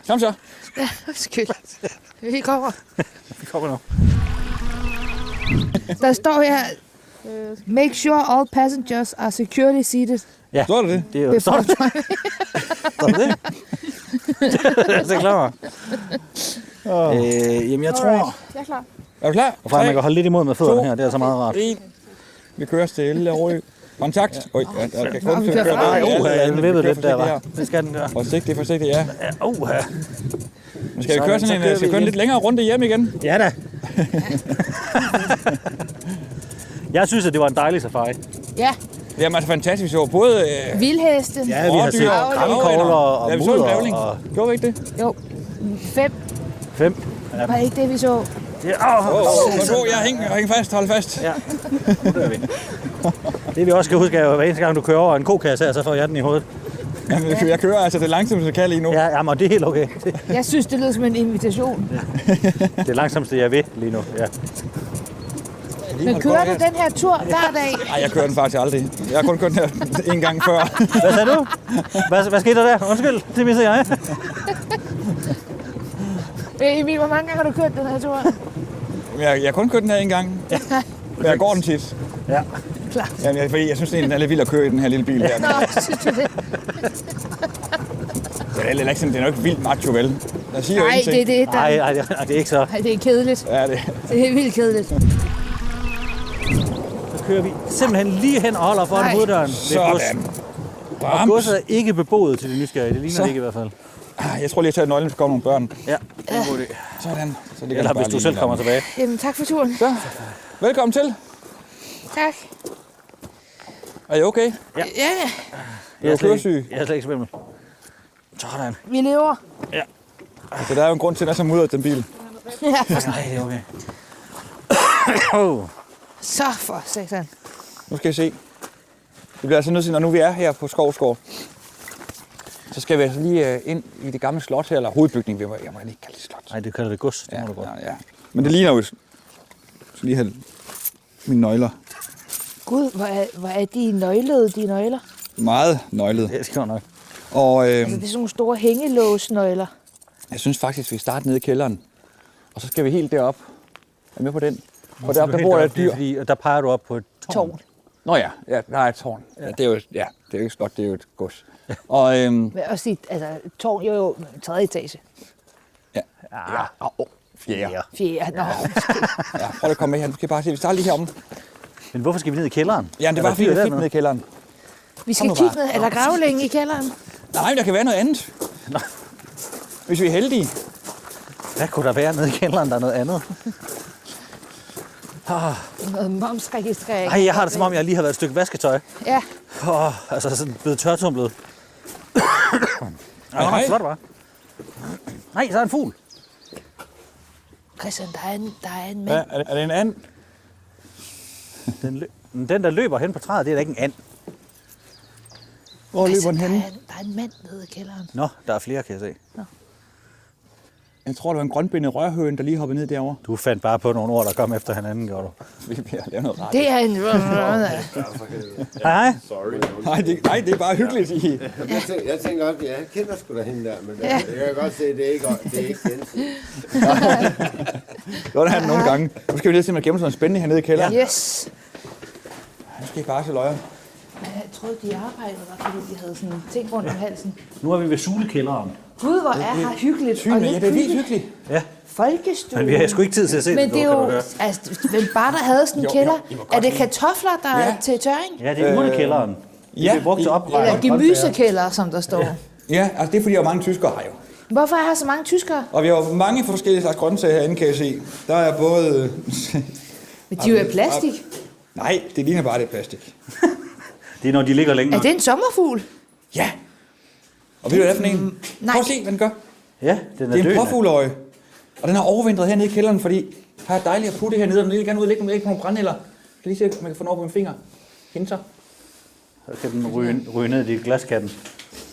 Kom så. Ja, undskyld. Vi kommer. Vi kommer nu. Der står her, make sure all passengers are securely seated. Ja, Står der det? det er jo... Står der det? Står der det? Det er klar. Jamen, jeg tror... Jeg er klar. Er du klar? Og faktisk, man kan holde lidt imod med fødderne 2, her. Det er så meget rart. 1. Vi kører stille og roligt. Kontakt. Oj, jeg kan kun vi kører køre fra. Jeg vippede lidt der, her. var. Det skal den gøre. Forsigtigt, ja. Ja. Nu skal vi køre sådan en, skal vi køre en lidt længere runde hjem igen. Ja da. Jeg synes, at det var en dejlig safari. Ja, Det er altså fantastisk. Vi så både vildheste. Ja, vi har set gravkogler og ja, vi så en mudder grævling. og Gjorde vi ikke det? Jo, 5 5. var ikke det, vi så. Jeg hænger fast. Hold fast. Ja, det er vi. Det vi også skal huske er, at hver eneste gang du kører over en kokasse her, så får jeg den i hovedet. Jamen, jeg kører altså det langsomt, så kan lige nu. Ja, jamen, det er helt okay. Jeg synes, det lyder som en invitation. Det er langsomste, jeg ved lige nu. Ja. Men kører du den her tur hver dag? Nej, jeg kører den faktisk aldrig. Jeg har kun kørt den her en gang før. Hvad sagde du? Hvad skete der der? Undskyld, det misser jeg. Emil, hvor mange gange har du kørt den her tur? Jeg har kun kørt den her en gang. Men jeg går den tit. Ja. Klart. Jamen, fordi jeg synes, det er lidt vildt at køre i den her lille bil her. Nå, synes du det? Det er heller ikke sådan, det er nok vildt macho, vel? Jeg siger jo Nej, ingenting. det er det. Nej, det er ikke så. Nej, det er kedeligt. Ja, det. Det er vildt kedeligt. Så kører vi simpelthen lige hen og holder foran Nej. hoveddøren. Det er gods. Sådan. Og godset er ikke beboet til det nysgerrige. Det ligner Så. det ikke i hvert fald. Jeg tror lige, jeg tager nøglen, hvis der kommer nogle børn. Ja, det er en god idé. Sådan. Så ligger Eller den bare hvis du lige selv der. kommer tilbage. Jamen, tak for turen. Så, velkommen til. Tak. Er I okay? Ja, Jeg er slet køresyg. ikke, jeg er slet ikke svimmel. Sådan. vi lever. Så der er jo en grund til, at den er så mudret, den bil. Ja. Nej, det er okay. Så for satan. Nu skal I se. Vi bliver altså nødt til, når nu vi er her på Skovsgård, så skal vi altså lige ind i det gamle slot her, eller hovedbygning. Jeg må ikke kalde det slot. Nej, det kalder det gods. Det må du godt. Ja. Men det ligner jo... Så lige have mine nøgler. Gud, hvor er de nøglede, de nøgler? Meget nøglet. Det skal nok. Og Altså, det er sådan nogle store hængelåsnøgler. jeg synes faktisk, vi starter nede i kælderen. Og så skal vi helt derop. Er I med på den? For deroppe, der bor der et dyr. Fordi der peger du op på et tårn. Tårn. Nå ja, der er et tårn. Ja, det er jo, det er jo ikke slot, det er jo et gods. Og Men også sige, altså, tårn jo 3. etage. ja, fjerde. 4. Nå, Ja, prøv at komme med her. Du skal bare se, vi starter lige heromme. Men hvorfor skal vi ned i kælderen? Ja, det var fordi, jeg fik ned i kælderen. vi skal nu kigge bare. ned. Er der gravlænge i kælderen? Nej, men der kan være noget andet. Hvis vi er heldige. Hvad kunne der være nede i kælderen, der er noget andet? Noget momsregistrering. Ej, jeg har det som om, jeg lige har været et stykke vasketøj. Ja. Altså sådan blevet tørtumlet. Ej, Nej. flot, hva'? Nej, så er en fugl. Christian, der er en mand. Ja, er det en and? Den, der løber hen på træet, det er da ikke en and. Hvor løber Christian, den henne? der er en mand nede i kælderen. Nå, der er flere, kan jeg se. Jeg tror, det var en grønbindet rørhøne, der lige hoppede ned derovre. Du fandt bare på nogle ord, der kom efter hinanden, gjorde du. Vi bliver lavet noget rart. Det er en... Hej. Sorry. Nej, det er bare hyggeligt. Jeg tænker også, jeg kender sgu da hende der, men Ja. jeg kan godt se, at det er ikke Jensen. Det var der nogle gange. Nu skal vi lige se, om der gemmer sådan noget spændende hernede i kælderen. Yes. Nu skal I bare se løjer. Jeg troede, de arbejdede der, fordi de havde sådan ting rundt om halsen. Nu er vi ved sulekælderen. Gud, hvor er her hyggeligt. Syne, ja, det er vildt hyggeligt. Ja, Folkestue. men vi har sgu ikke tid til at se Men det. det er kan du jo, høre. altså, hvem bare der havde sådan en Jo, kælder. I må godt Er det lide. kartofler, der er Ja. til tørring? Ja, det er urtekælderen. Det Ja, bliver brugt til i- opbevaring. Eller gemysekælder, som der står. Ja, altså det er fordi, der er mange tyskere her jo. Hvorfor er her så mange tyskere? Og vi har jo mange forskellige slags grøntsager herinde, kan jeg se. Der er både... Men de er jo af plastik. Nej, det ligner bare, det er plastik. Det er, når de ligger længe Er nok. det en sommerfugl? Ja. Og ved du, hvad det er for en? nej. Prøv at se, hvad den gør. Ja, den er Det er en døende. påfugleøje. Og den har overvintret hernede i kælderen, fordi her er dejligt at putte hernede, og den vil gerne ud og lægge på nogle brændenælder. Kan lige se, om man kan få den over på min finger. Hinter. Så kan den ryge ned i glaskatten.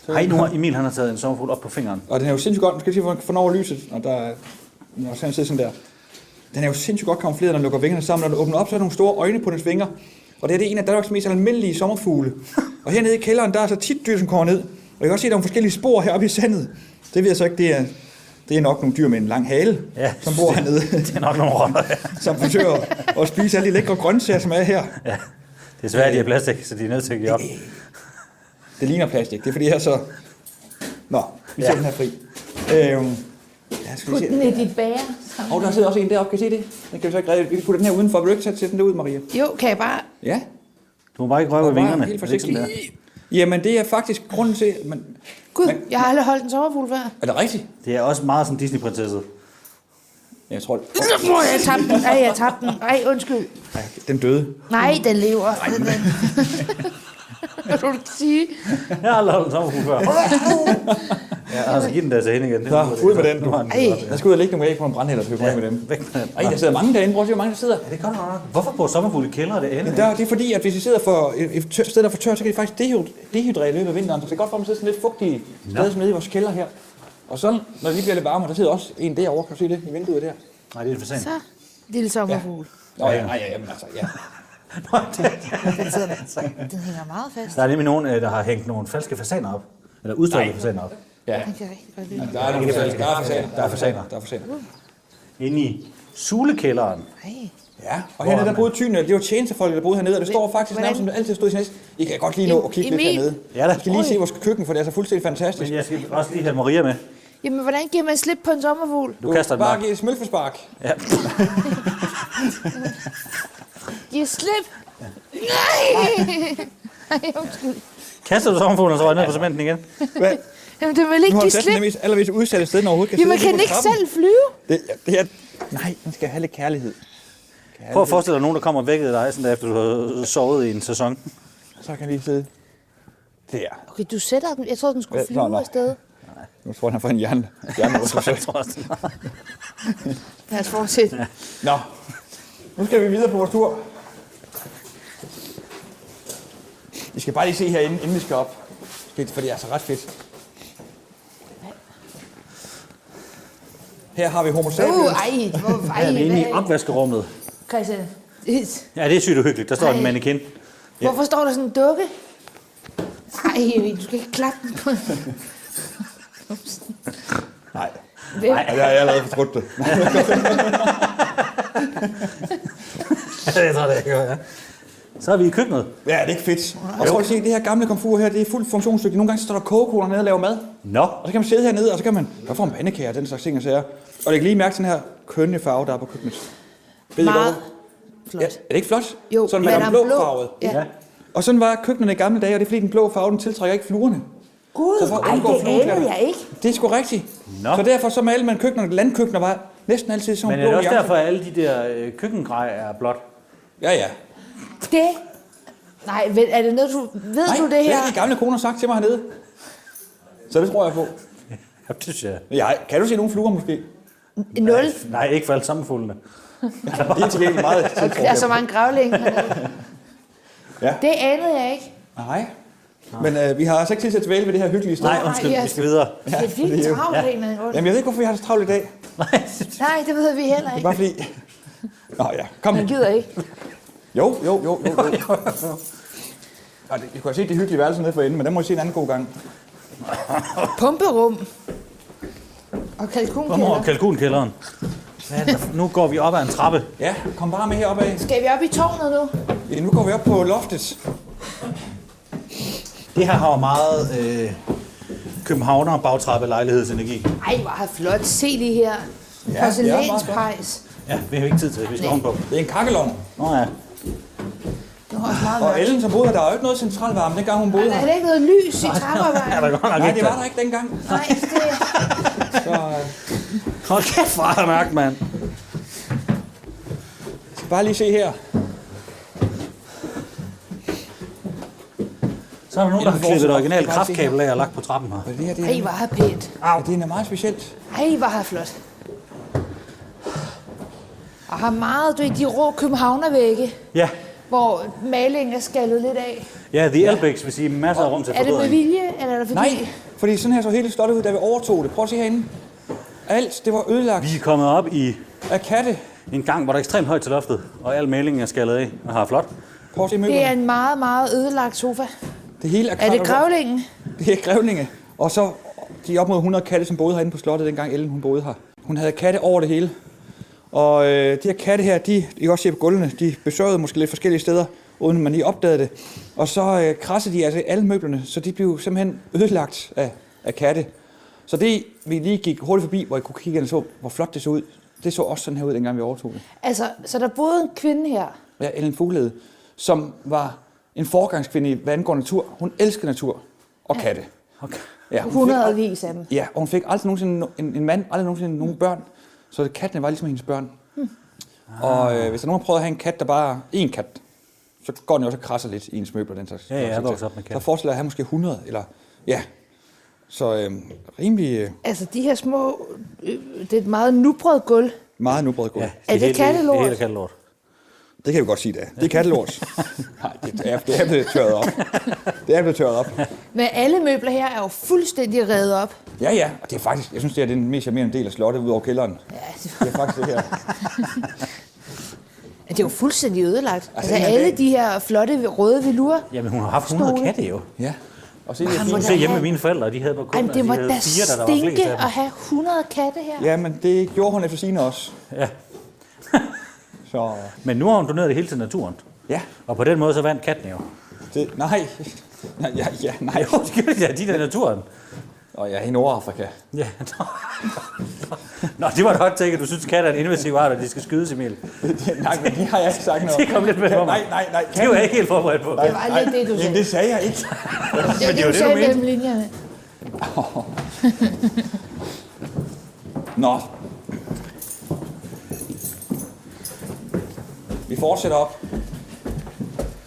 Hej, nu har Emil han har taget en sommerfugl op på fingeren. Og den er jo sindssygt godt. Nu skal jeg sige, få den over lyset, og der er... Når han sidder sådan der. Den er jo sindssygt godt kamufleret, når den lukker vingerne sammen. Når den åbner op, så er der nogle store øjne på dens vinger. Og det er en af Danmarks mest almindelige sommerfugle. Og hernede i kælderen, der er så tit dyr, som kommer ned. Og jeg kan også se, at der er nogle forskellige spor heroppe i sandet. Det ved jeg så ikke, det er nok nogle dyr med en lang hale, Ja, som bor hernede. Det er nok nogle rotter. Som forsøger at spise alle de lækre grøntsager, som er her. Ja. Det er svært, de er plastik, så de er nødt til at give op. Det ligner plastik. Det er fordi, jeg så... Nå, vi ser den her fri. Ja, skal vi Put se. den i dit bære. Og der sidder også en deroppe, kan I se det? Den kan vi så ikke redde. Vi kan putte den her udenfor. Vil du ikke sætte den derud, Maria? Jo, kan jeg bare... Ja. Du må bare ikke røre ved Bare vingerne. helt Er det ikke sådan forsigtigt. Jamen, det er faktisk grunden til... Men, Gud, jeg har aldrig holdt en sommerfugl før. er det rigtigt? der? Det er også meget som Disney-prinsesse. Jeg tror... Jeg tabte den. Ej, jeg tabte den. Ej, undskyld. Nej, den døde. Nej, den lever. Hvad vil du sige? Jeg har aldrig holdt en sommerfugl før. Ja, altså giv den der til hende igen. Det Så, er ud med den. Nu har den Ej. Der skal ud og lægge nogle æg på en brandhælder, så vi kommer af med dem. Væk med den. Ej, der sidder mange derinde. Prøv at se, hvor mange der sidder. Ja, det gør du nok. Hvorfor på sommerfugle i kælder det ende? Det er fordi, at hvis I sidder for et sted, der er for tørt, så kan I faktisk dehydrere i løbet af vinteren. Så det er godt for, at man sidder sådan lidt fugtige steder som nede i vores kælder her. Og så, når det bliver lidt varmere, der sidder også en derovre. Kan du se det i vinduet der? Nej, det er for sent. Så, lille sommerfugl. Nå, ja, men altså, ja. Den hænger meget fast. Der er nemlig nogen, der har hængt nogle falske fasaner op. Eller udstykket fasaner op. Ja, Den kan jeg rigtig godt lide. der er nogle fasaner. Der er fasaner. Der er fasaner. Inde i sulekælderen. Ej. Ja, og hernede der boede tyne, det var tjenestefolk, der boede hernede, og det står faktisk Hvordan- nærmest, som det altid stod i sin næste. I kan godt lige nå at kigge lidt Emil. hernede. Ja da. I skal lige se vores køkken, for det er så fuldstændig fantastisk. Men jeg skal også lige have Maria med. Jamen, hvordan giver man slip på en sommerfugl? Du kaster den Bare bare. give et smølfespark. Ja. Giv slip! Nej! Ej, undskyld. Kaster du sommerfuglen, og så røg ned på cementen igen? Hvad? Jamen, det vil Nu ikke har give du sat den slip. mest allermest udsatte sted, den overhovedet kan Jamen, sidde kan den lige ikke på trappen. selv flyve? Det er... Nej, den skal have lidt kærlighed. Prøv at forestille dig nogen, der kommer og vækkede dig, sådan der, efter du har sovet i en sæson. Så kan jeg lige sidde. Der. Okay, du sætter den. Jeg tror, den skulle Nå, flyve nå. afsted. Nu tror jeg, han får en hjerne. Jeg tror også, Lad os fortsætte. Nå, nu skal vi videre på vores tur. I skal bare lige se herinde, inden vi skal op. For det er altså ret fedt. Her har vi homo sapiens. Ej, hvor Her er vi inde i ej, opvaskerummet. Christian, Ja, det er sygt uhyggeligt. Der står en Ej. mannequin. hvorfor står der sådan en dukke? Ej, du skal ikke klappe den på. Nej, Hvem? ja, det har jeg allerede fortrudt det. Jeg tror, det er ja. Så er vi i køkkenet. Ja, det er ikke fedt. Og så kan du se, det her gamle komfur her, det er fuldt funktionsdygtigt. Nogle gange så står der kogekoler nede og laver mad. Nå, Og så kan man sidde hernede, og så kan man... Der får en pandekager og den slags ting og sager. Og det kan lige mærke den her kønne farve, der er på køkkenet. Ved I Meget godt? flot. Ja, er det ikke flot? Jo, sådan men man er er blå blå? farvet. Ja. Og sådan var køkkenerne i gamle dage, og det er fordi den blå farve, den tiltrækker ikke fluerne. Gud, Så for at ej, undgå det flueklæder. anede jeg ikke. Det er sgu rigtigt. Nå. Så derfor så malede man køkkenerne, landkøkkener var Næsten altid sådan Men er blå det også nuancer. derfor, at alle de der køkkengrej er blåt? Ja, ja. Det? Nej, er det noget, du... Ved Nej, du det det her? har de gamle koner sagt til mig hernede. Så det tror jeg på. Ja, det synes jeg. Ja, kan du se nogle fluer måske? 0. Nej, ikke for alle sammenfuglene. De er til gengæld meget Der er så mange grævling hernede. Ja. Det anede jeg ikke. Nej. Men vi har altså ikke tid til at dvæle ved det her hyggelige sted. Nej, undskyld, ja. vi skal videre. Det er vildt det er jo- travlt på en eller anden grund. Jamen, jeg ved ikke, hvorfor vi har så travlt i dag. Nej, Nej, det ved vi heller Det er ikke. bare fordi... Nå ja, kom. Man gider ikke. Jo. Jeg kunne have set det hyggelige værelse nede for enden, men den må I se en anden god gang. Pumperum. Og kom over kalkunkælder. kalkunkælderen. Nu går vi op ad en trappe. Ja, kom bare med heroppe af. Skal vi op i tårnet nu? Ja, nu går vi op på loftet. Det her har jo meget københavner bagtrappe lejlighedsenergi. Ej, hvor er flot. Se lige her. det er meget Porcelænspejs. Ja, vi har ikke tid til det. Vi skal ovenpå. Det er en kakkelovn. Nå ja. Det var også meget Og mørkt. Ellen, som boede her, der er jo ikke noget centralvarme, dengang hun boede Der er her. heller ikke noget lys i Er trappearbejdet. der godt nok Nej, ikke det var der ikke dengang. Nej, det... Så Hold kæft, hvor er der mørkt, mand. skal bare lige se her. Så er der nogen, der har klippet et originalt Bare se her. kraftkabel af og lagt på trappen her. Og det her, det Ej, hvor er pænt. det er meget specielt. Ej, hvor er flot. Og har meget, du ved, de rå københavnervægge, Ja, hvor malingen er skaldet lidt af. ja, The Elbæks vil sige masser af rum til Er det med forbedring. vilje, eller er det fordi... Nej, fordi sådan her så hele slottet ud, da vi overtog det. Prøv at se herinde. Alt, det var ødelagt Vi er kommet op i af katte. en gang, hvor der er ekstremt højt til loftet, og al malingen er skaldet af og har flot. Prøv at se Det er møblerne. en meget, meget ødelagt sofa. Det hele er Er det grævlingen? Det er grævlinge. Og så de er op mod 100 katte, som boede herinde på slottet, dengang Ellen hun boede her. Hun havde katte over det hele. Og de her katte her, I kan også se på gulvene, de besøgede måske lidt forskellige steder, uden man lige opdagede det. Og så krassede de altså alle møblerne, så de blev simpelthen ødelagt af katte. Så det, vi lige gik hurtigt forbi, hvor jeg kunne kigge ind og så, hvor flot det så ud. Det så også sådan her ud, dengang vi overtog det. Altså, så der boede en kvinde her. Ja, Ellen Fuglede, som var en foregangskvinde i hvad angår natur. Hun elskede natur og katte. Okay. Ja, hun fik, Hundredvis af dem. ja, og hun fik aldrig nogensinde en mand, aldrig nogensinde nogen børn. Så kattene var ligesom hendes børn. Og hvis der er nogen, der prøver at have en kat, der bare er én kat, så går den jo også og krasser lidt i ens møbler. Den slags. Ja, jeg er vokset op med kat. Så forestiller jeg at have måske 100, eller ja. Så rimelig Altså, de her små... det er et meget nubret gulv. meget nubrede gulv. Ja, Ja. Er det hele- kattelort? Det hele er kattelort. Det kan vi godt sige, det er. Det er kattelort. Nej, det er blevet tørret op. Det er blevet tørret op. Men alle møbler her er jo fuldstændig revet op. Ja, ja. Og det er faktisk, jeg synes, det er den mest charmerende del af slottet, ud over kælderen. Ja, Det er faktisk det her. det er jo fuldstændig ødelagt. Altså, en alle dag- de her flotte røde velurer. Jamen, hun har haft 100 Stole. katte jo. Ja. Og se, det Ej, er må Du fint. se hjemme med mine forældre, de havde på kun, Ej, det må de havde da 4, da der var flest stinke af dem. at have 100 katte her. Ja, men det gjorde hun efter sine også. Ja. Så Men nu har hun doneret det hele til naturen. ja, Og på den måde så vandt katten jo. det, nej. Nej. Jo, det gjorde de da, de der i naturen. Og ja, i Nordafrika. Ja, Nå, det var et hot take, at du synes, katter er en invasiv art, og de skal skydes, Emil. Nej, men det har jeg ikke sagt noget. Det kom lidt med på mig. Nej. Det var jeg ikke helt forberedt på. Det var lidt det, du sagde. Jamen, det sagde jeg ikke. Det Men var det var det, det, du sagde du mente. mellem linjerne. Nå. Vi fortsætter op.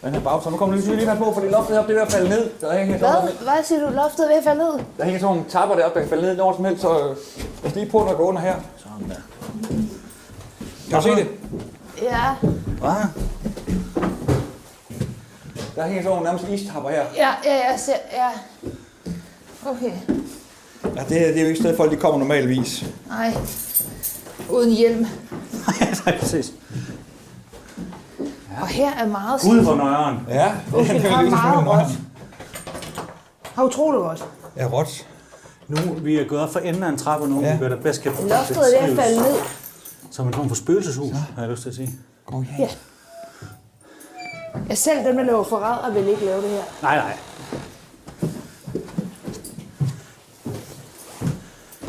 Den her bagtår. Nu kommer du lige her på, fordi loftet heroppe, det er ved at falde ned. Der hænger sådan, Hvad siger du? Loftet er ved at falde ned? der hænger sådan nogle tapper deroppe, der kan falde ned når som helst, så lad os lige på, når jeg går under her. Sådan der. Kan du se det? Ja. Hvad? Der hænger sådan nogle nærmest istapper her. Ja, jeg ser, ja. Okay. Ja, det er jo ikke et sted, folk de kommer normalvis. Nej. Uden hjelm. Nej, præcis. Og her er meget Gud for nøjeren. Ja, Okay, det her er meget råt. Har utroligt råt. Ja, råt. Nu vi er gået op for enden af en trappe nu, Ja. vi gør det bedst kan Loftet er ved at falde ned. Som en form for spøgelseshus, har jeg lyst til at sige. Ja. Jeg selv dem, der laver forræder, vil ikke lave det her. Nej.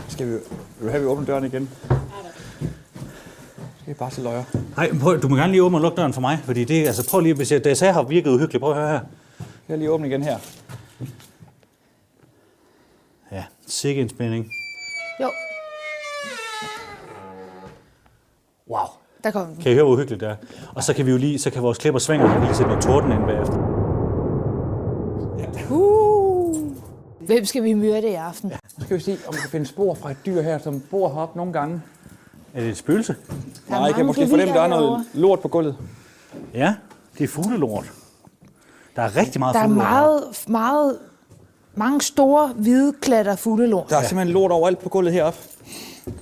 Skal vi, vil du have, vi åbner døren igen? Skal vi bare til løjer? Nej, prøv, du må gerne lige åbne og lukke døren for mig, fordi det, altså prøv lige, hvis jeg, da jeg sagde, har virket uhyggeligt, prøv at høre her. Jeg lige åbne igen her. Ja, sikke en spænding. Jo. Wow. Der kom den. Kan I høre, hvor uhyggeligt det er? Og så kan vi jo lige, så kan vores klipper svinge, og vi lige sætte noget torden ind bagefter. Hvem skal vi myrde i aften? Ja. Nu skal vi se, om vi kan finde spor fra et dyr her, som bor heroppe nogle gange. Er det et spøgelse? Der er Nej, jeg kan mange måske fornemme, der er noget derovre. lort på gulvet. Ja, det er fuglelort. Der er rigtig meget Der er fuglelort. mange store, hvide klatter fuglelort. Der er simpelthen lort overalt på gulvet heroppe.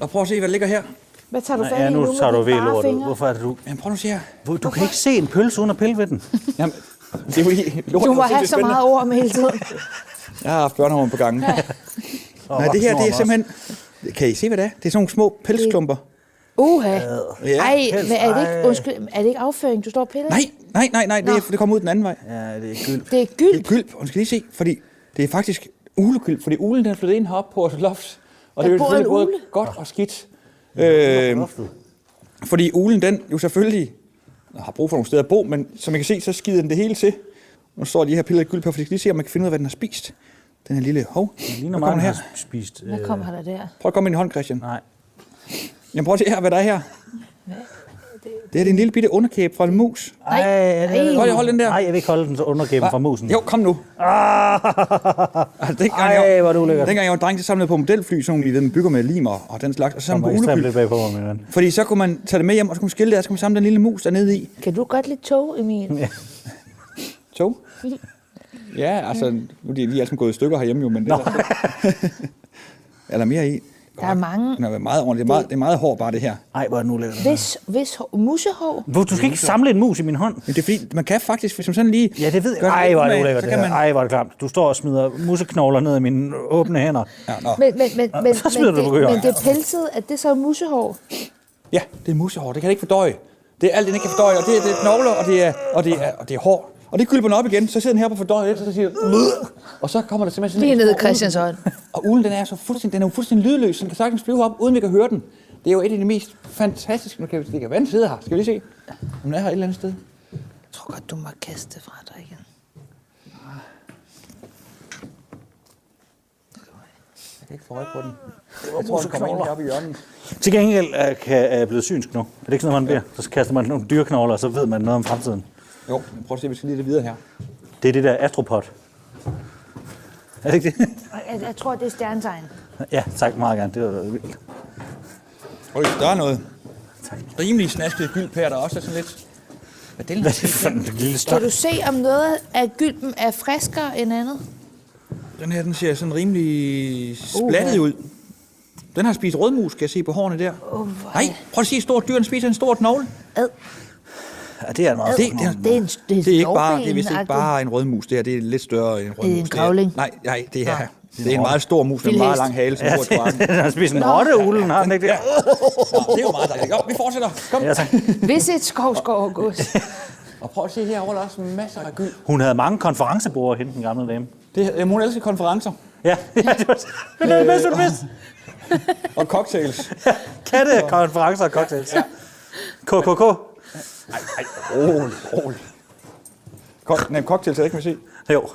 Og prøv at se, hvad der ligger her. Hvad tager du fat i Ja, nu med tager du dine ved bare lortet. fingre? Hvorfor er det du? Jamen, prøv nu at se her. Du kan ikke se en pølse uden at pille ved den. Jamen, det er fordi lort Du må er have så meget ord om hele tiden. Jeg har haft børnehånden på gangen. Nej, det her, det er simpelthen... Kan I se, hvad det er? Det er sådan nogle små pelsklumper. Uha. Ja. Ej, men er det ikke, undskyld, er det ikke afføring, du står og piller? Nej, det kommer ud den anden vej. Ja, det er gylp. Det er Det gyld. er gylp, og du skal lige se, fordi det er faktisk ulegylp, fordi ulen den er flyttet ind heroppe på vores loft. Og det er jo bor en selvfølgelig både ugle? godt og skidt. Fordi ulen den jo selvfølgelig har brug for nogle steder at bo, men som I kan se, så skider den det hele til. Nu står de her piller i gylp her, fordi jeg skal lige se, om man kan finde ud af, hvad den har spist. Den her lille hov. Det ligner Hvad kommer meget, her? har spist. Hvad kommer der der? Prøv at komme ind i hånd, Christian. Nej. Jamen prøv at se her, hvad der er her. Det er en lille bitte underkæbe fra en mus. Nej, Hold den der. Nej, jeg vil ikke holde den så undergæben fra musen. Jo, kom nu. Altså, Ej, hvor er det ulækkert. dengang jeg var dreng, så samlede jeg på modelfly, sådan nogle, man bygger med limer og den slags. Og så samlede Kommer på ekstremt ulegylp. lidt bag på mig, min ven. Fordi så kunne man tage det med hjem, og så kunne man skille det, og så kunne man samle den lille mus dernede i. Kan du godt lide tog, Emil? Ja. Tog? Ja, altså, nu er de lige alle sammen gået i stykker herhjemme jo, men det er der er der mere i. Der er mange. Den er meget ordentligt. Det er meget hård bare det her. Ej, hvor er det ulækkert. Hvis musehår. Du skal ikke samle en mus i min hånd. Men det er fordi, man kan faktisk, hvis man sådan lige... Ja, det ved jeg. gør sig Ej, lidt hvor er det umage, ulækkert. så Det kan her. man... Ej, hvor er det klamt. Du står og smider museknogler ned i mine åbne hænder. Ja, nå. Men, Så smider du på køer. men det er pelset, at det så er musehår. Ja, det er musehår. Det kan det ikke fordøje. Det er alt, det ikke kan fordøje, og det er knogler, og det er hår. Og det gylper den op igen, så sidder den her på fordøjet lidt, og så siger den, og så kommer der simpelthen Lige sådan ned i Christians hånd. Og ulen, den er jo fuldstændig lydløs, så den kan sagtens flyve op, uden vi kan høre den. Det er jo et af de mest fantastiske... Nu kan vi ikke sidde her. Skal vi lige se, om den er her et eller andet sted? Jeg tror godt, du må kaste det fra dig igen. Jeg kan ikke få øje på den. Jeg tror, den kommer ind heroppe i hjørnet. Til gengæld er jeg blevet synsk nu. Er det ikke sådan, man bliver? Så kaster man nogle dyreknogler, og så ved man noget om fremtiden. Jo, prøv at se, vi skal lige lidt videre her. Det er det der astropod. Er det ikke det? Jeg tror, det er stjernetegn. Ja, tak meget gerne. Det var vildt. Øj, der er noget. Rimelig snasket gylp her, der også er sådan lidt... Hvad er Hvad er det for en lille stok? Kan du se, om noget af gylpen er friskere end andet? Den her, den ser sådan rimelig splattet ud. Den har spist rødmus, kan jeg se på hårene der. Nej, prøv at se, et stort dyr, den spiser en stor knogle. Ad. Ja, det er meget. Det er Det er ikke bare, det er vist ikke bare en rødmus, det her, det er lidt større end en rødmus. en gravling. Nej, det her. Det er en meget stor mus med en meget lang hale, som bor i kloakken. Den har spist en rotteulen, har den ikke det? Nå, det er jo meget dejligt. Jo, vi fortsætter. Kom. Ja, tak. Hvis et skov gods. Og prøv at se herovre, der er også masser af gyld. Hun havde mange konferencebord, hende den gamle dame. Hun elsker konferencer Ja, det var det bedste, du vidste. og cocktails. Katte, konferencer og cocktails. Ja. KKK. Rolig. Nej, cocktails er ikke med se. Jo.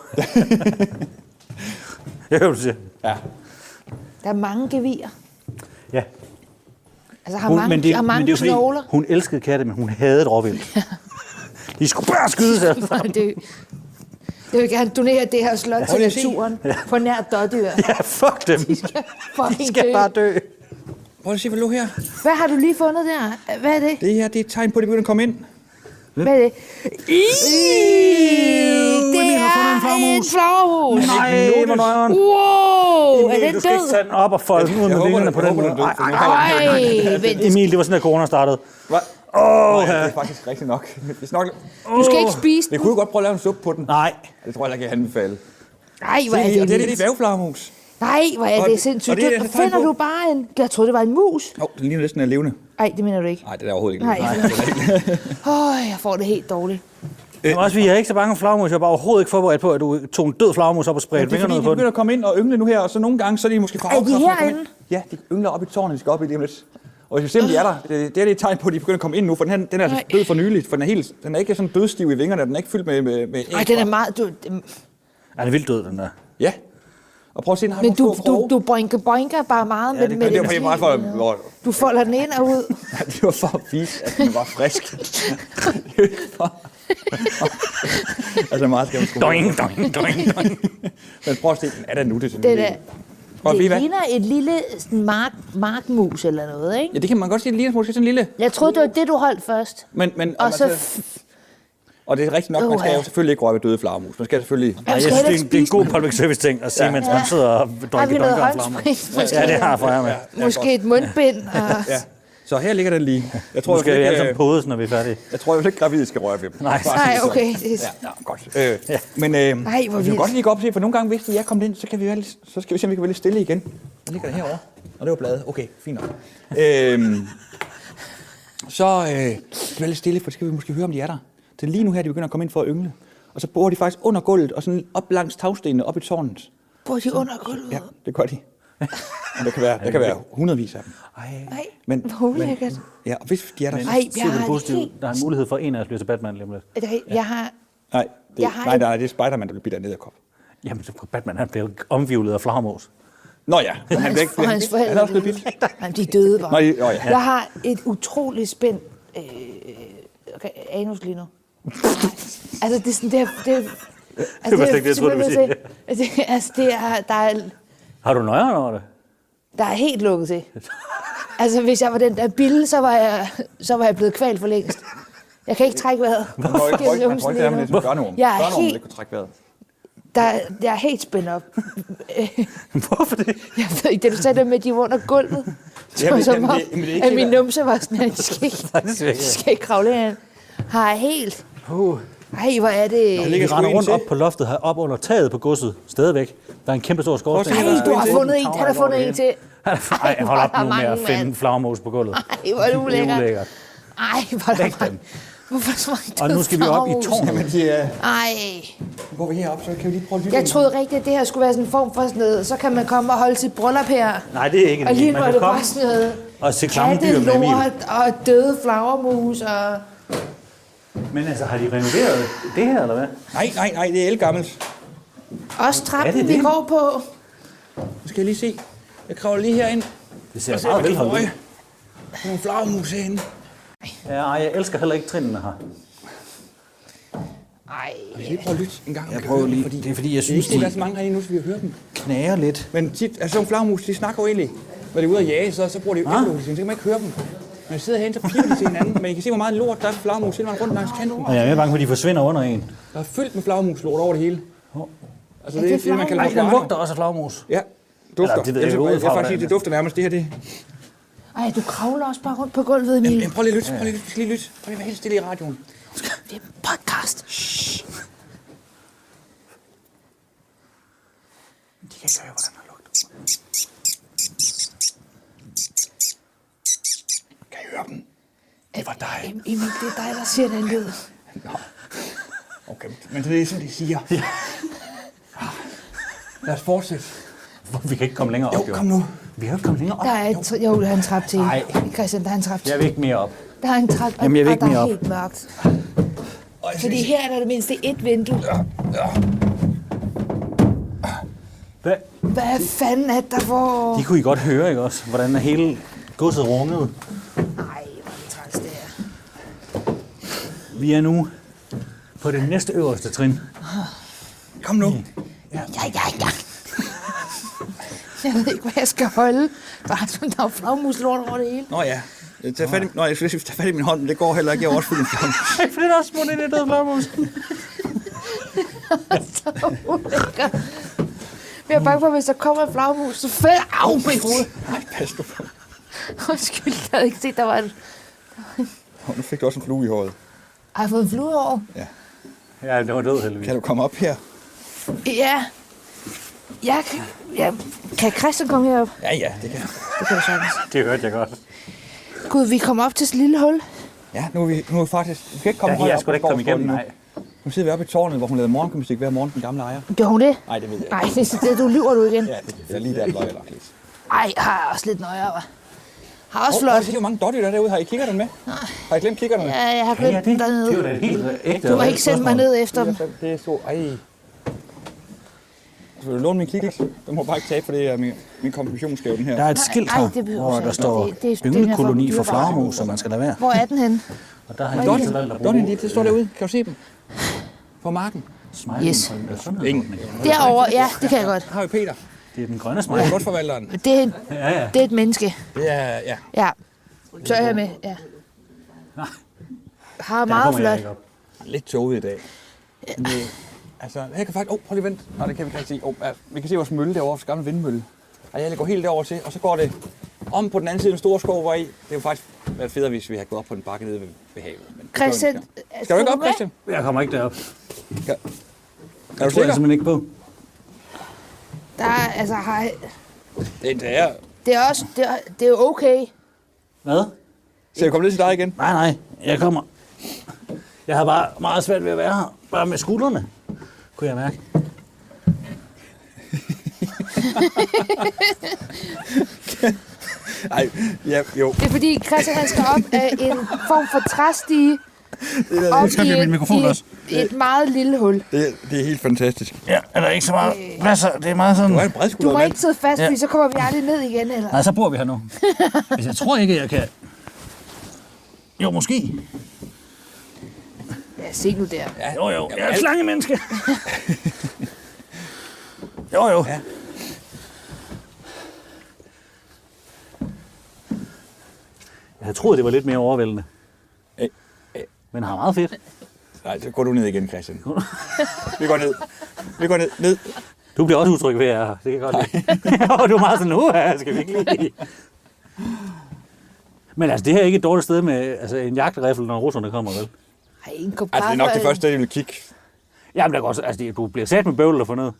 Jeg hører, du siger. Ja. Der er mange gevier. Ja. Altså har mange, har mange jo fordi, knogler. hun elskede katte, men hun hadede råvildt. De skulle bare skydes alle sammen. Jeg vil gerne donere det her slot til naturen på nær dårdyr. Ja, fuck dem. De skal De skal bare dø. Prøv at se, hvad lå her. Hvad har du lige fundet der? Hvad er det? Det her, det er et tegn på, at de begynder at komme ind. Hvad er det? Det er en flagermus. Nej, hvor nøjeren. Wow, er den Du skal ikke død? tage den op og folde den ud med vingerne på den måde. Ej, vent. Emil, det var sådan, at corona startede. Hvad? Nej, det er faktisk rigtigt nok. Du skal ikke spise Vi den. kunne jo godt prøve at lave en suppe på den. Nej. Det tror jeg ikke, jeg kan anbefale. Nej, hvor er Og det er det det dværgflagermus. Nej, hvor er Og- det sindssygt. og det er Så et tegn finder på- du bare en... Jeg troede, det var en mus. Jo, den ligner næsten er levende. Nej, det mener du ikke. Nej, det er overhovedet ikke Nej. levende. Jeg får det helt dårligt. Men også, jeg er ikke så bange for flagmus. Jeg var overhovedet ikke forberedt på, at du tog en død flagmus op og spredte Det er fordi, fingrene de ud på den. begynder at komme ind og yngle nu her, og så nogle gange, så er de måske for Er de afkræftende at komme herinde? ind. Ja, de yngler op i tårnet, de skal op i lige om lidt. Og hvis de er der, det er et tegn på, at de begynder at komme ind nu, for den er altså Nej. død for nyligt, for den er ikke sådan dødstiv i vingerne, den er ikke fyldt med æg. Nej, den er meget... Er det vildt død, den der? Ja. Og prøv at se, den har Men nogle små du boinker bare meget med, med det var meget for... Du folder den ind og ud. Ja, det var for at vise, at den var frisk. Det er ikke for... altså meget skal man sgu... Doing. Men prøv at se, den er der nu, det Det, der, Prøv at det hvad? ligner et lille sådan markmus eller noget, ikke? Ja, det kan man godt sige, det ligner måske sådan en lille... Jeg troede, det var det, du holdt først. Men Og så... og det er rigtigt nok, man skal jo selvfølgelig ikke røre ved døde flagermus. Man skal selvfølgelig... Ja, jeg skal synes, heller ikke det er en spise god public service ting at sige, mens man sidder og Har vi noget donker flammer. håndsprit? Måske, Ja, det har jeg for jer med. måske et mundbind. Og... Ja. Så her ligger den lige. Jeg tror, Nu skal vi jeg alle sammen podes, når vi er færdige. ikke gravide skal røre ved dem. Nej. Nej, okay. Ja, godt. Men hvor vi kan vildt. godt lige gå op og se, for nogle gange, hvis jeg kommer ind, så skal vi se, om vi kan være lidt stille igen. Den ligger der herovre. Og det var bladet. Okay, fint nok. Så skal vi være lidt stille, for så skal vi måske høre, om de er der. Det er lige nu her, de begynder at komme ind for at yngle. Og så bor de faktisk under gulvet og sådan op langs tagstenene, op i tårnet. Bor de under gulvet? Ja, det gør de. Og der kan være hundredvis af dem. Nej, Men, hvor ulækkert. ja, og hvis de er der... Ej, jeg Super har positivt. helt... Der er en mulighed for, at en af os bliver til Batman lige om lidt. Jeg har... Nej, Jeg har det er Spider-Man, der bliver bidt af en edderkop. Jamen, Batman han bliver omvivlet af flagermus. Nå ja, men han bliver ikke... Og hans forældre. Han er også blevet bidt. Nej, de er døde bare. Nå, ja. Jeg har et utroligt spændt anus lige nu. Altså, det er sådan, det er... Det var slet ikke det, jeg troede, du ville sige. Altså, Har du nøjere over det? der er helt lukket til. Altså, hvis jeg var den der bille, så var jeg blevet kvalt for længst. Jeg kan ikke trække vejret. Man tror ikke, det er med det som børnerum. Jeg er Børnerum helt- ikke kunne trække vejret. Jeg er helt spændt op. Hvorfor det? Jeg ved ikke, da du sagde det med, at de var under gulvet. Så Jamen, som jamen, om, det er ikke at min det, numse var sådan, at de skal ikke, Nej, det siger jeg de skal ikke kravle herind. Har jeg helt... Ej, hvor er det... ligger Vi sgu render en rundt til. op på loftet her, op under taget på godset, stadigvæk. Der er en kæmpe stor skorsten. Prøv at se, Ej, du har fundet en. Han har fundet en til. Ej, hold op hvor er nu der med at mange, finde mand. flagermus på gulvet. Ej, hvor er det ulækkert. ulækkert. Ej, hvor er Væk der mange... dem. Hvorfor så mange Og nu skal vi op i tårnet. Jamen, de er... Ej, Nu går vi herop, så kan vi lige prøve at lytte. jeg troede rigtigt, at det her skulle være sådan en form for sådan noget. Så kan man komme og holde sit bryllup her. Nej, det er ikke Og det. lige nu Man er kan det komme bare sådan noget og se klamme dyr med Emil. kattelort og døde flagermus og... Men altså, har de renoveret det her, eller hvad? Nej, det er elgammelt. Også Er trappen, det vi det? går på. Nu skal jeg lige se. Jeg kravler lige herind. Det ser Og se, meget hvad jeg kan få velholdt øje. ud. Der er nogle flagermus herinde. Ja, ej, jeg elsker heller ikke trinene her. Ej, Vi skal lige prøve at lytte en gang. Jeg prøver lige. Det er fordi, jeg synes, der er de så mange herinde nu, så vi har hørt dem. knager lidt. Men tit, altså nogle flagermus, de snakker jo egentlig. Når de er ude at jage, så bruger de jo ekolokalisering, så kan man ikke høre dem. Når de sidder herinde, så piger de til hinanden. Men I kan se, hvor meget lort der er flagermus hele vejen rundt langs kanten. Og jeg er mere bange for, at de forsvinder under en. Der er fyldt med flagermuslort over det hele. Altså, Er det det er det, man kalder Ej, for den flagermus. lugter også af flagermus. Ja, dufter. Eller, det ved jeg jeg, ikke jeg, udefra, jeg, faktisk sige, hvordan det dufter nærmest. Det her, det... ej, du kravler også bare rundt på gulvet, Emil. Jamen, prøv lige at lytte. Vi skal lige lytte. Prøv lige at være helt stille i radioen. Det er en podcast. De kan ikke høre, hvordan den lugter. Kan I høre dem? Det var dig. Emil, det er dig, der siger den lyd. Okay, men det er sådan, de siger. Ja. Lad os fortsætte. Vi kan ikke komme længere op, Jo, kom nu. Vi kan ikke komme længere op. Der er der er en trap til. Nej. Christian, der er en trap til. Jeg vil ikke mere op. Der er en trap, Jamen, jeg vil og ikke der mere er op. helt mørkt. Fordi her er der det mindste et vindue. Hvad fanden er der for... De kunne I godt høre, ikke også? Hvordan er hele godset rungede. Nej, hvor er det træls, det er. Vi er nu på det næste øverste trin. Kom nu. Ja. Jeg ved ikke, hvad jeg skal holde. Bare sådan, der er flagmuslort over det hele. Nå ja. Tag fat i, jeg skal tage fat i min hånd, men det går heller ikke. Jeg er også fuld af flagermus. Ej, for det er også smut ind i det flagmus. Så ulækkert. Men jeg er bange for, at hvis der kommer en flagmus, så falder... Au, mit hoved. Nej, pas du på. Undskyld, jeg havde ikke set, der var en... Nu fik du også en flue i håret. Har jeg fået en flue over? Ja. Ja, det var død heldigvis. Kan du komme op her? Ja. Kan Christian komme herop? Ja, det kan jeg. Det kan du sagtens. Det hørte jeg godt. Gud, vi kommer op til sådan et lille hul. Ja, nu er vi faktisk... Vi kan ikke komme Ja, højere jeg op skulle da på ikke komme igennem, nu. nej. Nu sidder vi oppe i tårnet, hvor hun lavede morgengymnastik hver morgen, den gamle ejer. Gjorde hun det? Nej, det ved jeg ikke. Nej, det du lyver du igen. Ja, det er lige der, løg lagt lidt. Ej, har jeg også lidt nøjere, hva'? Har også Prøv at flot. se, hvor mange dotter der er derude. Har I kigger den med? Har I glemt kiggerne? Ja, jeg har glemt den dernede. Det var da et helt ægte. Du må ikke sende mig ned efter dem. Det er så... Ej. Vil du låne min kikkert? Den må bare ikke tabe, for det er min konfirmationsgave, den her. Der er et skilt Nej, her, det behøver hvor jeg der ikke. står Det er ynglekoloni for for dyrebare. flagermus, som man skal lade være. Hvor er den henne? Og der har jeg ikke valgt at bruge det står derude. Kan du se dem? På marken. smiley. Yes. Ingen. Derovre, ja, det kan jeg godt. Har vi Peter. Det er den grønne Han smiley. er godt forvalteren. Det, Ja. det er et menneske. Det er, ja. Ja. Så er jeg med, ja. Har Der meget kommer jeg flot. ikke op. Lidt tåget i dag. Men, altså, her kan faktisk... prøv lige vent. Nej, det kan vi ikke se. Vi kan se vores mølle derovre, vores gamle vindmølle. Og jeg går helt derover til, og så går det om på den anden side af den store skov, hvor i. Det er jo faktisk været federe, hvis vi havde gået op på en bakke nede ved havet. Men Christian, skal du ikke op, Christian? Jeg kommer ikke derop. Er du Jeg tror jeg sikker? simpelthen ikke på. Der er, altså, Det er... det er også, det er jo okay. Hvad? Skal jeg komme ned til dig igen? Nej, jeg kommer. Jeg har bare meget svært ved at være her. Bare med skuldrene, kunne jeg mærke. Nej, ja, jo. Det er fordi Christian han skal op af en form for træstige op skal jeg min mikrofon også. i et meget lille hul. Det er helt fantastisk. Ja, er der ikke så meget plads her? Det er meget sådan... Du er en Du bredskuldret må mand. ikke sidde fast, Ja. fordi så kommer vi aldrig ned igen. Eller? Nej, så bor vi her nu. Hvis jeg tror ikke, jeg kan... Jo, måske. Ja, se nu der. Jo, jeg er et slangemenneske. Jo. Ja. Jeg havde troet, det var lidt mere overvældende. Øh, Men har meget fedt. Nej, så går du ned igen, Christian. Vi går ned. Du bliver også utryg ved, at jeg er her. Det kan jeg godt lide. Og du er meget sådan, skal vi ikke lige... Men altså, det her er ikke et dårligt sted med en jagtriffel, når russerne kommer, vel? Ej, en kop Altså, det er nok det første sted, jeg vil kigge. Jamen, der går også, altså, du bliver sat med bøvl og få noget.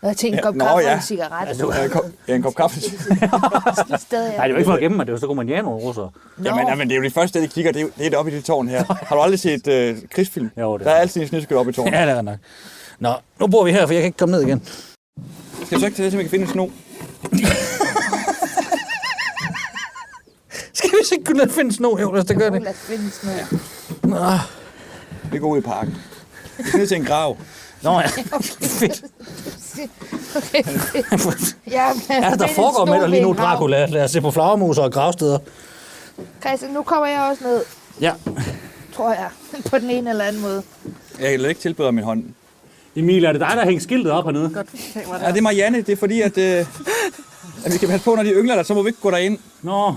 Jeg tænkte en kop Nå, kaffe og ja. en cigaret. Altså, En kop kaffe. Stadig, nej, det er jo ikke for at gemme mig, det er jo så god man jager nogle russere. Jamen, det er jo det første sted, de kigger. Det er det oppe i det tårn her. Har du aldrig set krigsfilm? Jo, det Der er altid en snedskød oppe i tårnet. Ja, det er nok. Nå, nu bor vi her, for jeg kan ikke komme ned igen. Skal vi så ikke til det, så vi kan finde en sno? Skal vi så ikke kunne finde sno? Jo, lad os da gøre det. Lad os finde sådan noget. Nå, Vi går ud i parken. Vi skal ned til en grav. Nå ja, fedt. Okay, fedt. Ja, Ja, der foregår med dig lige nu, Dracula. Lad os se på flagermuser og gravsteder. Christian, nu kommer jeg også ned, Ja. tror jeg. På den ene eller anden måde. Jeg kan ikke tilbede min hånd. Emil, er det dig, der har hængt skiltet op hernede? Ja, det er Marianne. Det er fordi, at vi kan passe på, når de yngler der, så må vi ikke gå derind. Nå,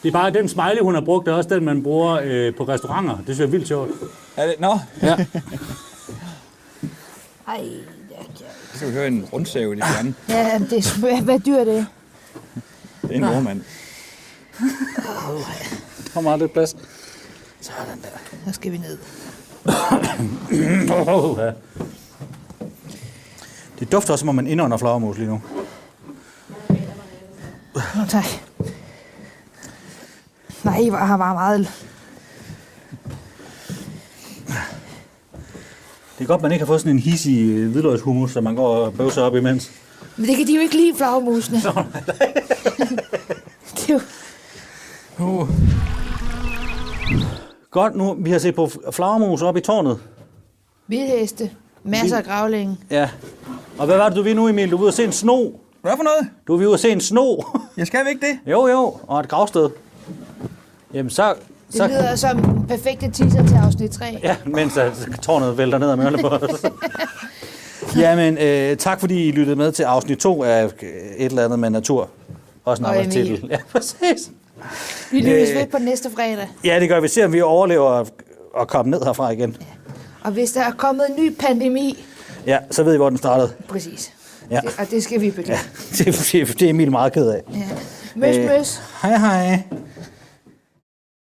det er bare den smiley, hun har brugt, det er også den, man bruger på restauranter. Det synes jeg er vildt sjovt. Er det? Nå, Ja. Ej, så skal vi høre en rundsave i det fjerne. ja, det er, hvad dyr er det? Det er en nordmand. Hvor meget lidt plads? Sådan der. Så skal vi ned. Ja. Det dufter også, som om man indånder flagermus lige nu. Nå, tak. Nej, hvor har meget. Det er godt, man ikke har fået sådan en hissig hvidløgshummus, så man går og bøvser op imens. Men det kan de jo ikke lide, flagermusene. Det er jo... Godt nu, vi har set på flagermus op i tårnet. Vildheste. Masser af gravling. Ja. Og hvad var det, du vil nu, Emil? Du vil ud og se en sno. Hvad for noget? Du vil ud og se en sno. Jeg skal ikke det. Jo, og et gravsted. Jamen så... Det lyder som perfekte teaser til afsnit 3. Ja, mens tårnet vælter ned ad mørne på os. Jamen, tak fordi I lyttede med til afsnit 2 af et eller andet med natur. Også en Og arbejdstitel. Emil. Ja, præcis. Vi lyttes ved på næste fredag. Ja, det gør vi. Se, om vi overlever at komme ned herfra igen. Og hvis der er kommet en ny pandemi, Ja, så ved I, hvor den startede. præcis. Ja. Og det skal vi beklage. Det er Emil meget ked af. Ja. Møs. Hej hej.